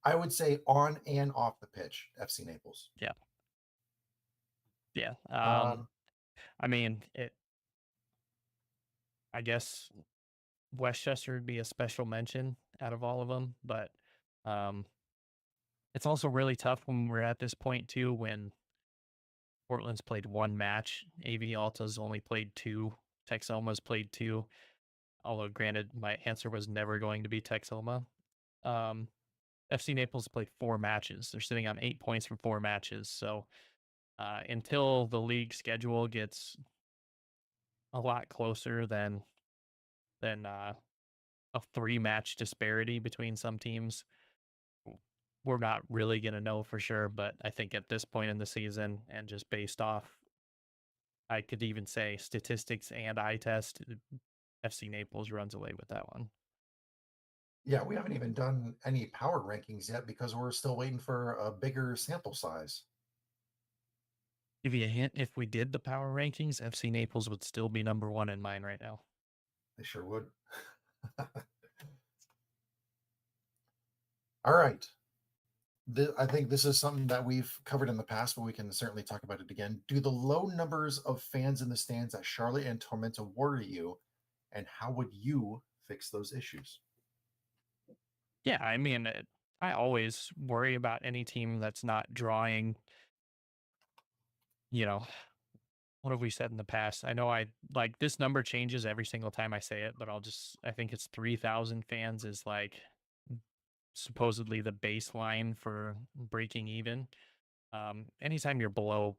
I would say on and off the pitch, FC Naples. Yeah. Yeah. Um, I mean, I guess Westchester would be a special mention out of all of them, but um, it's also really tough when we're at this point too, when Portland's played one match, AV Alta's only played two, Texoma's played two. Although, granted, my answer was never going to be Texoma. Um, FC Naples played four matches. They're sitting on 8 points from four matches. So until the league schedule gets a lot closer than a three-match disparity between some teams, we're not really going to know for sure. But I think at this point in the season, and just based off, I could even say statistics and eye test. FC Naples runs away with that one. Yeah, we haven't even done any power rankings yet because we're still waiting for a bigger sample size. Give you a hint, if we did the power rankings, FC Naples would still be number one in mine right now. They sure would. All right. I think this is something that we've covered in the past, but we can certainly talk about it again. Do the low numbers of fans in the stands at Charlotte and Tormenta worry you? And how would you fix those issues? Yeah, I mean, I always worry about any team that's not drawing, you know, what have we said in the past? I know I like this number changes every single time I say it, but I think it's 3,000 fans is like supposedly the baseline for breaking even. Anytime you're below,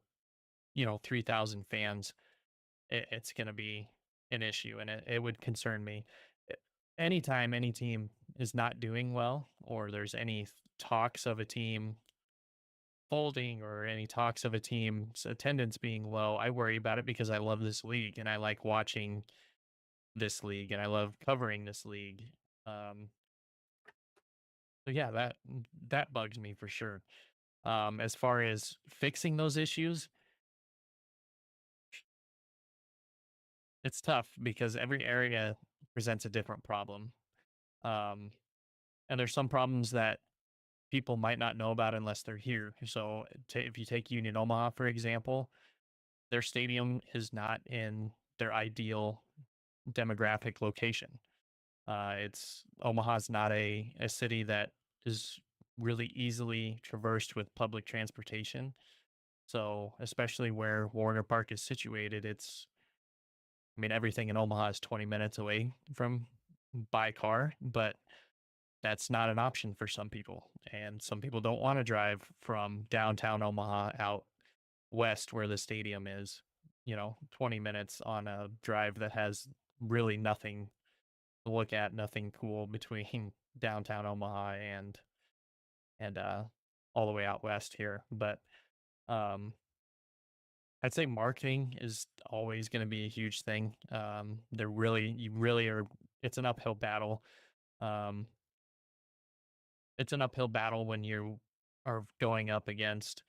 3,000 fans, it's going to be an issue and it would concern me. A- Anytime any team is not doing well or there's any talks of a team folding or any talks of a team's attendance being low, I worry about it because I love this league and I like watching this league and I love covering this league. Um, so yeah, that bugs me for sure. As far as fixing those issues, it's tough because every area presents a different problem. Um, and there's some problems that people might not know about unless they're here. So if you take Union Omaha, for example, their stadium is not in their ideal demographic location. It's Omaha's not a city that is really easily traversed with public transportation. So especially where Warner Park is situated, I mean everything in Omaha is 20 minutes away from by car, but that's not an option for some people. And some people don't want to drive from downtown Omaha out west where the stadium is, 20 minutes on a drive that has really nothing to look at, nothing cool between downtown Omaha and all the way out west here. But um I'd say marketing is always going to be a huge thing. You really are, it's an uphill battle. Um, it's an uphill battle when you are going up against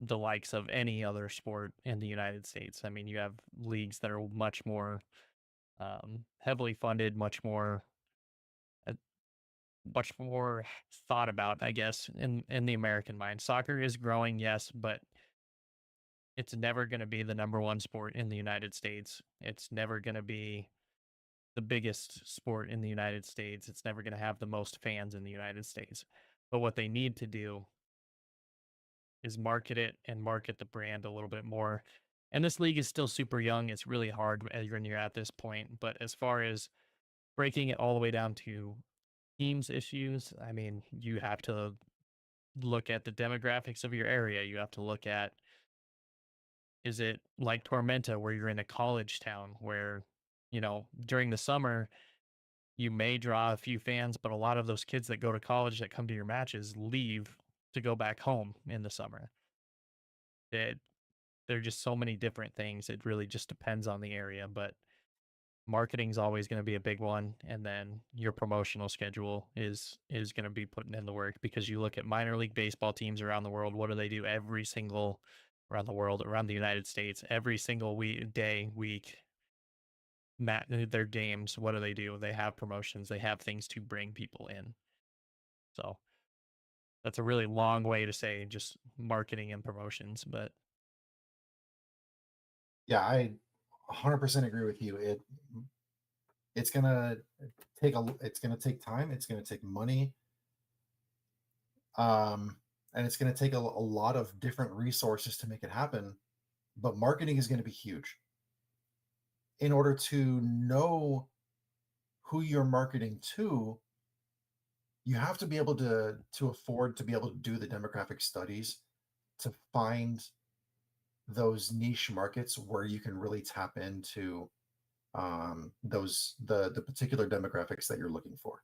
the likes of any other sport in the United States. I mean, you have leagues that are much more heavily funded, uh, much more thought about, I guess, in the American mind. Soccer is growing, yes, but it's never going to be the number one sport in the United States. It's never going to be the biggest sport in the United States. It's never going to have the most fans in the United States. But what they need to do is market it and market the brand a little bit more. And this league is still super young. It's really hard when you're at this point. But as far as breaking it all the way down to teams issues, I mean, you have to look at the demographics of your area. You have to look at, is it like Tormenta where you're in a college town where, during the summer you may draw a few fans, but a lot of those kids that go to college that come to your matches leave to go back home in the summer. It, there are just so many different things. It really just depends on the area, but marketing is always going to be a big one, and then your promotional schedule is going to be putting in the work because you look at minor league baseball teams around the world. What do they do every single around the world, around the United States, every single week, their games? What do? They have promotions. They have things to bring people in. So that's a really long way to say just marketing and promotions, but Yeah, I 100% agree with you. It's gonna it's gonna take time. It's gonna take money, um, and it's gonna take a lot of different resources to make it happen. But marketing is gonna be huge. In order to know who you're marketing to, you have to be able to afford to be able to do the demographic studies to find those niche markets where you can really tap into those the particular demographics that you're looking for.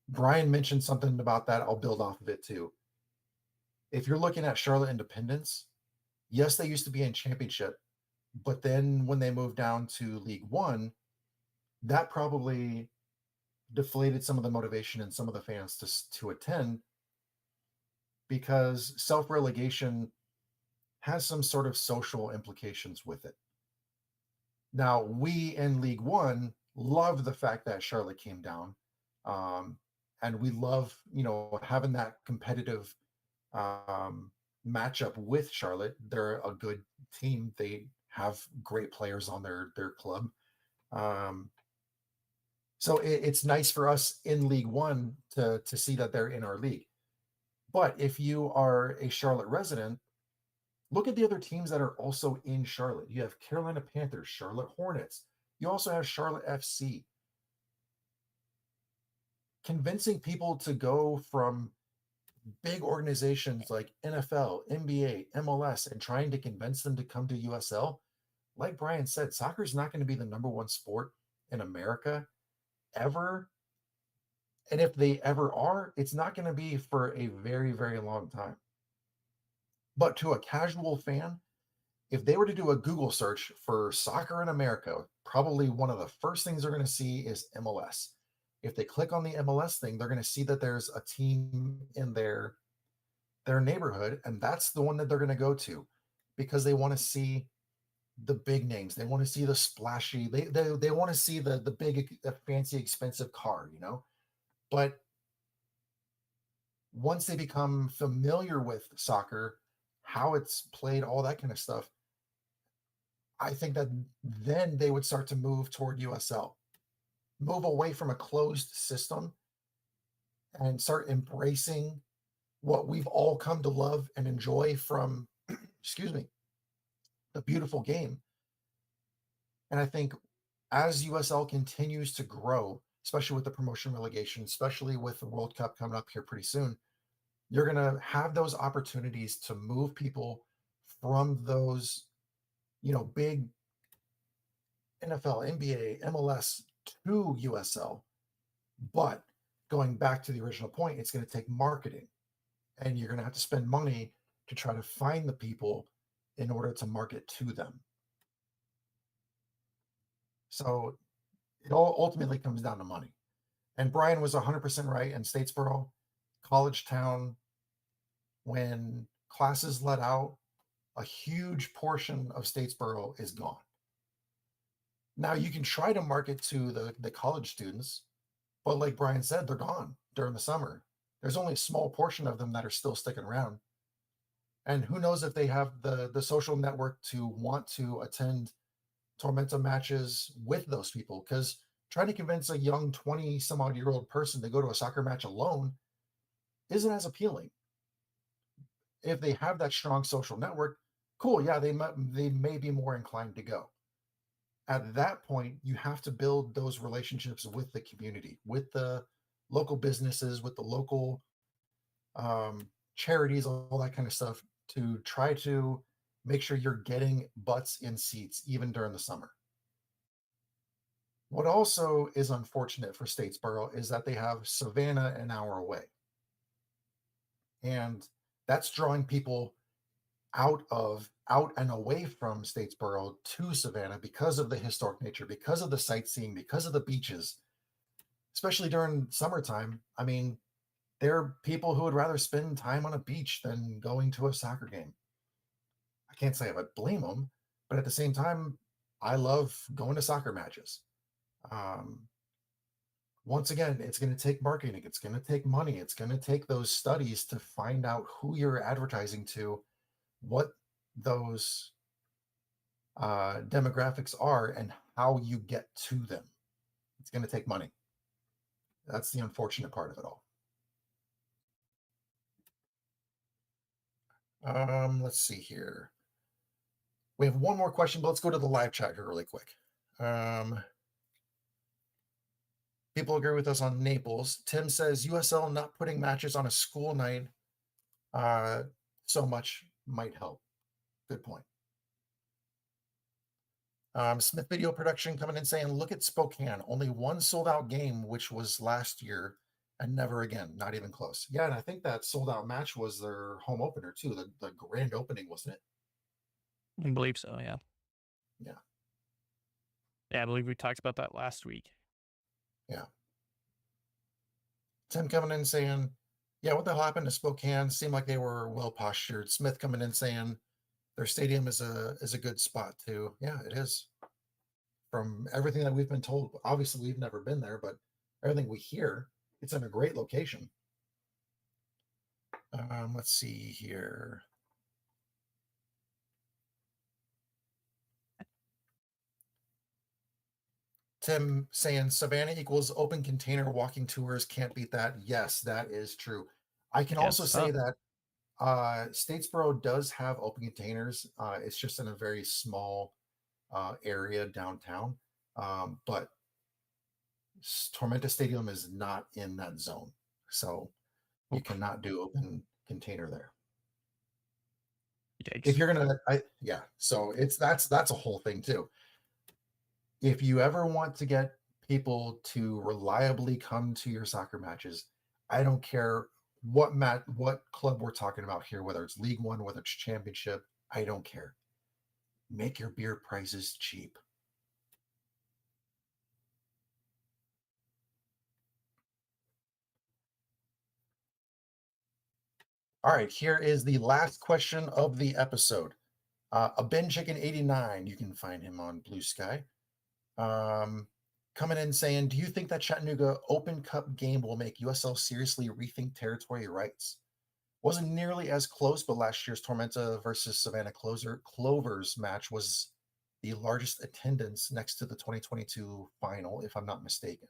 Brian mentioned something about that. I'll build off of it too. If you're looking at Charlotte Independence, Yes, they used to be in championship, but then when they moved down to League One, that probably deflated some of the motivation and some of the fans to attend, because self relegation has some sort of social implications with it. Now, we in League One love the fact that Charlotte came down, um, and we love having that competitive um, matchup with Charlotte. They're a good team. They have great players on their club. Um, so it's nice for us in League One to see that they're in our league. But if you are a Charlotte resident, look at the other teams that are also in Charlotte. You have Carolina Panthers, Charlotte Hornets. You also have Charlotte FC. Convincing people to go from big organizations like NFL, NBA, MLS, and trying to convince them to come to USL, like Brian said, soccer is not going to be the number one sport in America ever. And if they ever are, it's not going to be for a very, very long time. But to a casual fan, if they were to do a Google search for soccer in America, probably one of the first things they're going to see is MLS. If they click on the MLS thing, they're going to see that there's a team in their neighborhood, and that's the one that they're going to go to, because they want to see the big names. They want to see the splashy. They want to see the big, fancy, expensive car. But once they become familiar with soccer, how it's played, all that kind of stuff, I think that then they would start to move toward USL, move away from a closed system, and start embracing what we've all come to love and enjoy from, excuse me, the beautiful game. And I think as USL continues to grow, especially with the promotion relegation, especially with the World Cup coming up here pretty soon, you're going to have those opportunities to move people from those, big NFL, NBA, MLS to USL. But going back to the original point, it's going to take marketing, and you're going to have to spend money to try to find the people in order to market to them. So it all ultimately comes down to money. And Brian was 100% right in Statesboro, college town. When classes let out, a huge portion of Statesboro is gone. Now you can try to market to the college students, but like Brian said, they're gone during the summer. There's only a small portion of them that are still sticking around. And who knows if they have the social network to want to attend Tormenta matches with those people, because trying to convince a young 20 some odd year old person to go to a soccer match alone isn't as appealing. If they have that strong social network, cool, yeah, they may be more inclined to go. At that point, you have to build those relationships with the community, with the local businesses, with the local charities, all that kind of stuff, to try to make sure you're getting butts in seats even during the summer. What also is unfortunate for Statesboro is that they have Savannah an hour away. And that's drawing people out and away from Statesboro to Savannah because of the historic nature, because of the sightseeing, because of the beaches, especially during summertime. I mean, there are people who would rather spend time on a beach than going to a soccer game. I can't say I would blame them, but at the same time, I love going to soccer matches. Um, Once again, it's going to take marketing, it's going to take money, it's going to take those studies to find out who you're advertising to, what those demographics are, and how you get to them. It's going to take money. That's the unfortunate part of it all. Let's see here. We have one more question, but let's go to the live chat here really quick. People agree with us on Naples. Tim says USL not putting matches on a school night so much might help. Good point. Smith Video Production coming in saying, look at Spokane. Only one sold out game, which was last year, and never again. Not even close. Yeah, and I think that sold out match was their home opener too. The grand opening, wasn't it? I believe so. Yeah. Yeah, Yeah. I believe we talked about that last week. yeah. Tim coming in saying, "Yeah, what the hell happened to Spokane? Seemed like they were well postured." Smith coming in saying their stadium is a good spot too. Yeah, it is. From everything that we've been told, obviously we've never been there, but everything we hear, it's in a great location. Let's see here. Tim saying Savannah equals open container walking tours. Can't beat that. Yes, that is true. I can also Yes. say that Statesboro does have open containers. It's just in a very small area downtown. But Tormenta Stadium is not in that zone. So you Oof. cannot do open container there. If Yikes. you're gonna, yeah. So that's a whole thing too. If you ever want to get people to reliably come to your soccer matches, I don't care what club we're talking about here, whether it's League One, whether it's Championship, I don't care. Make your beer prices cheap. All right, here is the last question of the episode. A Ben Chicken 89, you can find him on Blue Sky. Um, Coming in saying, do you think that Chattanooga Open Cup game will make USL seriously rethink territory rights? Wasn't nearly as close, but last year's Tormenta versus Savannah Clovers match was the largest attendance next to the 2022 final, if I'm not mistaken.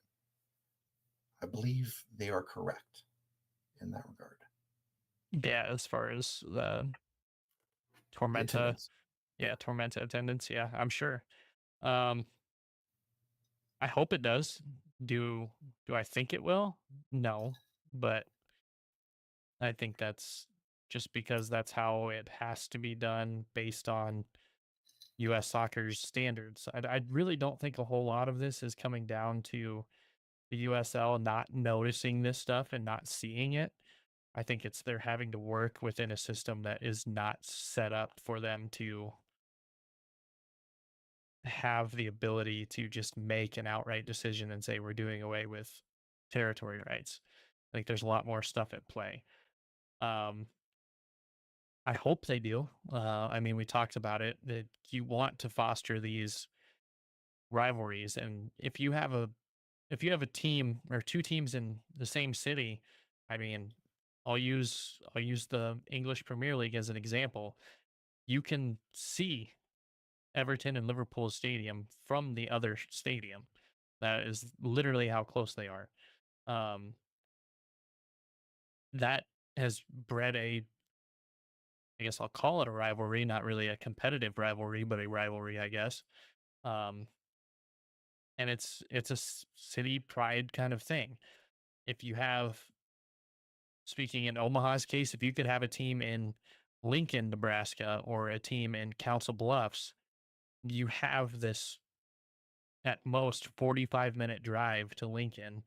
I believe they are correct in that regard. Yeah. As far as the The Tormenta, attendance. Yeah. yeah, Tormenta attendance. Yeah, I'm sure. Um, I hope it does. Do do I think it will? No, but I think that's just because that's how it has to be done based on US soccer's standards. I really don't think a whole lot of this is coming down to the USL not noticing this stuff and not seeing it. I think it's they're having to work within a system that is not set up for them to have the ability to just make an outright decision and say we're doing away with territory rights. I think there's a lot more stuff at play. Um, I hope they do. I mean, we talked about it that you want to foster these rivalries, and if you have a team or two teams in the same city, I mean, I'll use the English Premier League as an example. You can see Everton and Liverpool stadium from the other stadium. That is literally how close they are. Um, that has bred a, I guess I'll call it a rivalry, not really a competitive rivalry, but a rivalry, I guess. Um, and it's a city pride kind of thing. If you have, speaking in Omaha's case, if you could have a team in Lincoln, Nebraska, or a team in Council Bluffs, you have this at most 45-minute drive to Lincoln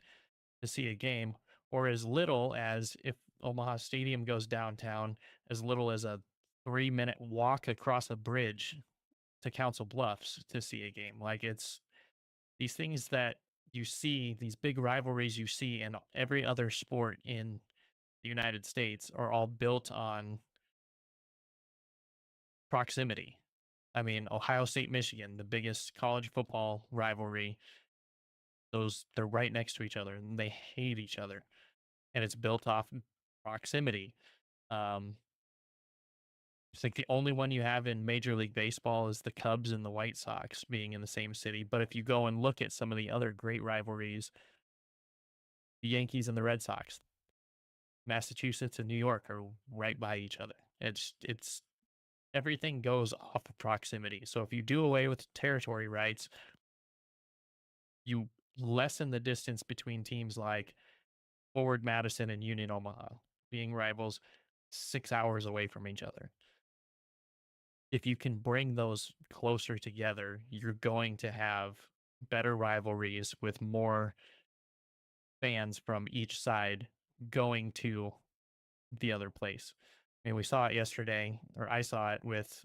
to see a game, or as little as if Omaha Stadium goes downtown, as little as a 3-minute walk across a bridge to Council Bluffs to see a game. Like it's these things that you see, these big rivalries you see in every other sport in the United States are all built on proximity. I mean, Ohio State, Michigan, the biggest college football rivalry, those they're right next to each other and they hate each other. And it's built off proximity. Um, it's like the only one you have in Major League Baseball is the Cubs and the White Sox being in the same city. But if you go and look at some of the other great rivalries, the Yankees and the Red Sox, Massachusetts and New York are right by each other. It's everything goes off of proximity. So if you do away with territory rights, you lessen the distance between teams like Forward Madison and Union Omaha being rivals 6 hours away from each other. If you can bring those closer together, you're going to have better rivalries with more fans from each side going to the other place. I mean, we saw it yesterday, or I saw it with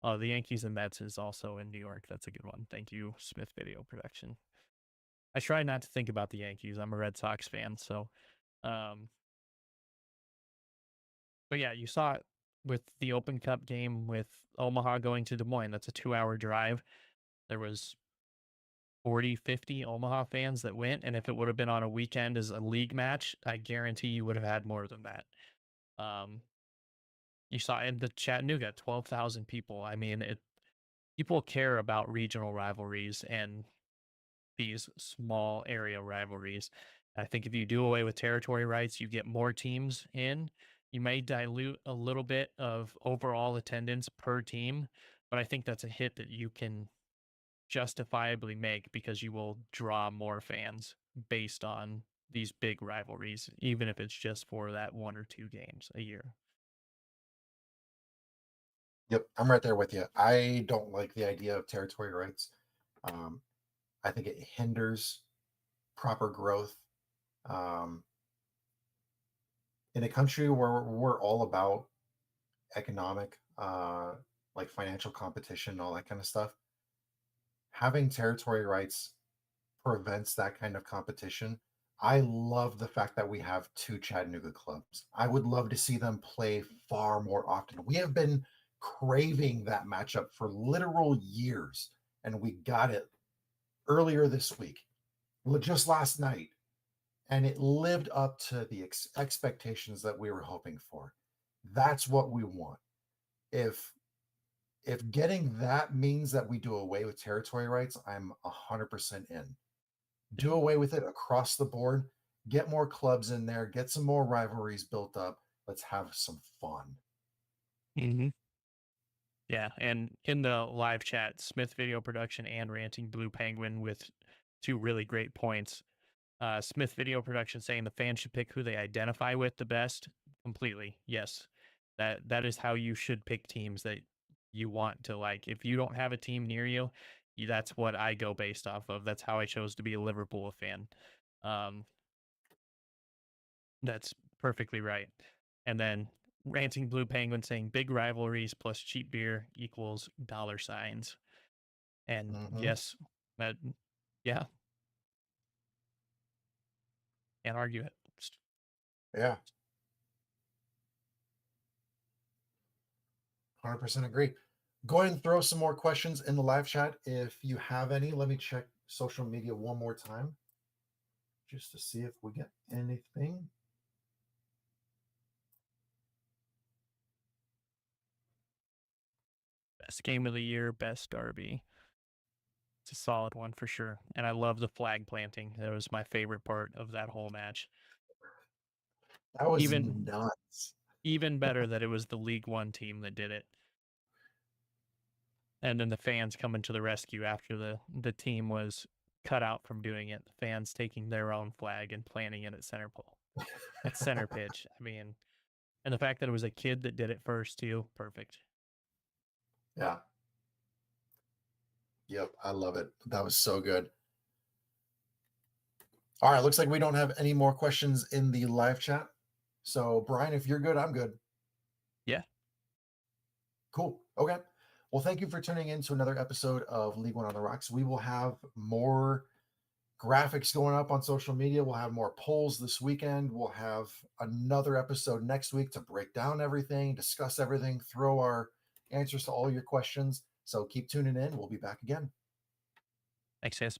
Oh, the Yankees and Mets is also in New York. That's a good one. Thank you, Smith Video Production. I try not to think about the Yankees. I'm a Red Sox fan, so um but yeah, you saw it with the Open Cup game with Omaha going to Des Moines. That's a 2-hour drive. There was 40, 50 Omaha fans that went, and if it would have been on a weekend as a league match, I guarantee you would have had more than that. Um you saw in the Chattanooga 12,000 people. I mean, people care about regional rivalries and these small area rivalries. I think if you do away with territory rights, you get more teams in. You may dilute a little bit of overall attendance per team, but I think that's a hit that you can justifiably make because you will draw more fans based on these big rivalries, even if it's just for that 1 or 2 games a year. Yep, I'm right there with you. I don't like the idea of territory rights. Um, I think it hinders proper growth. Um, in a country where we're all about economic, like financial competition, all that kind of stuff, having territory rights prevents that kind of competition. I love the fact that we have two Chattanooga clubs. I would love to see them play far more often. We have been craving that matchup for literal years, and we got it earlier this week, just last night, and it lived up to the expectations that we were hoping for. That's what we want. If getting that means that we do away with territory rights, I'm 100% in. Do Yeah. away with it across the board. Get more clubs in there. Get some more rivalries built up. Let's have some fun. Hmm. Yeah, and in the live chat, Smith Video Production and Ranting Blue Penguin with two really great points. Smith Video Production saying the fans should pick who they identify with the best. Completely, yes. That is how you should pick teams that you want to like. If you don't have a team near you, that's what I go based off of. That's how I chose to be a Liverpool fan. Um, that's perfectly right. And then Ranting Blue Penguin saying big rivalries plus cheap beer equals dollar signs. And Hmm. yes, that yeah, can't argue it. Yeah, 100% agree. Go ahead and throw some more questions in the live chat if you have any. Let me check social media one more time just to see if we get anything. Best game of the year, best derby. It's a solid one for sure. And I love the flag planting. That was my favorite part of that whole match. That was Even nuts. even better that it was the League One team that did it. And then the fans coming to the rescue after the team was cut out from doing it. The fans taking their own flag and planting it at center pole. At center pitch. I mean, and the fact that it was a kid that did it first too, perfect. Yeah. Yep. I love it. That was so good. All right. Looks like we don't have any more questions in the live chat. So, Brian, if you're good, I'm good. Yeah. Cool. Okay. Well, thank you for tuning in to another episode of League One on the Rocks. We will have more graphics going up on social media. We'll have more polls this weekend. We'll have another episode next week to break down everything, discuss everything, throw our answers to all your questions. So keep tuning in. We'll be back again. Thanks, guys.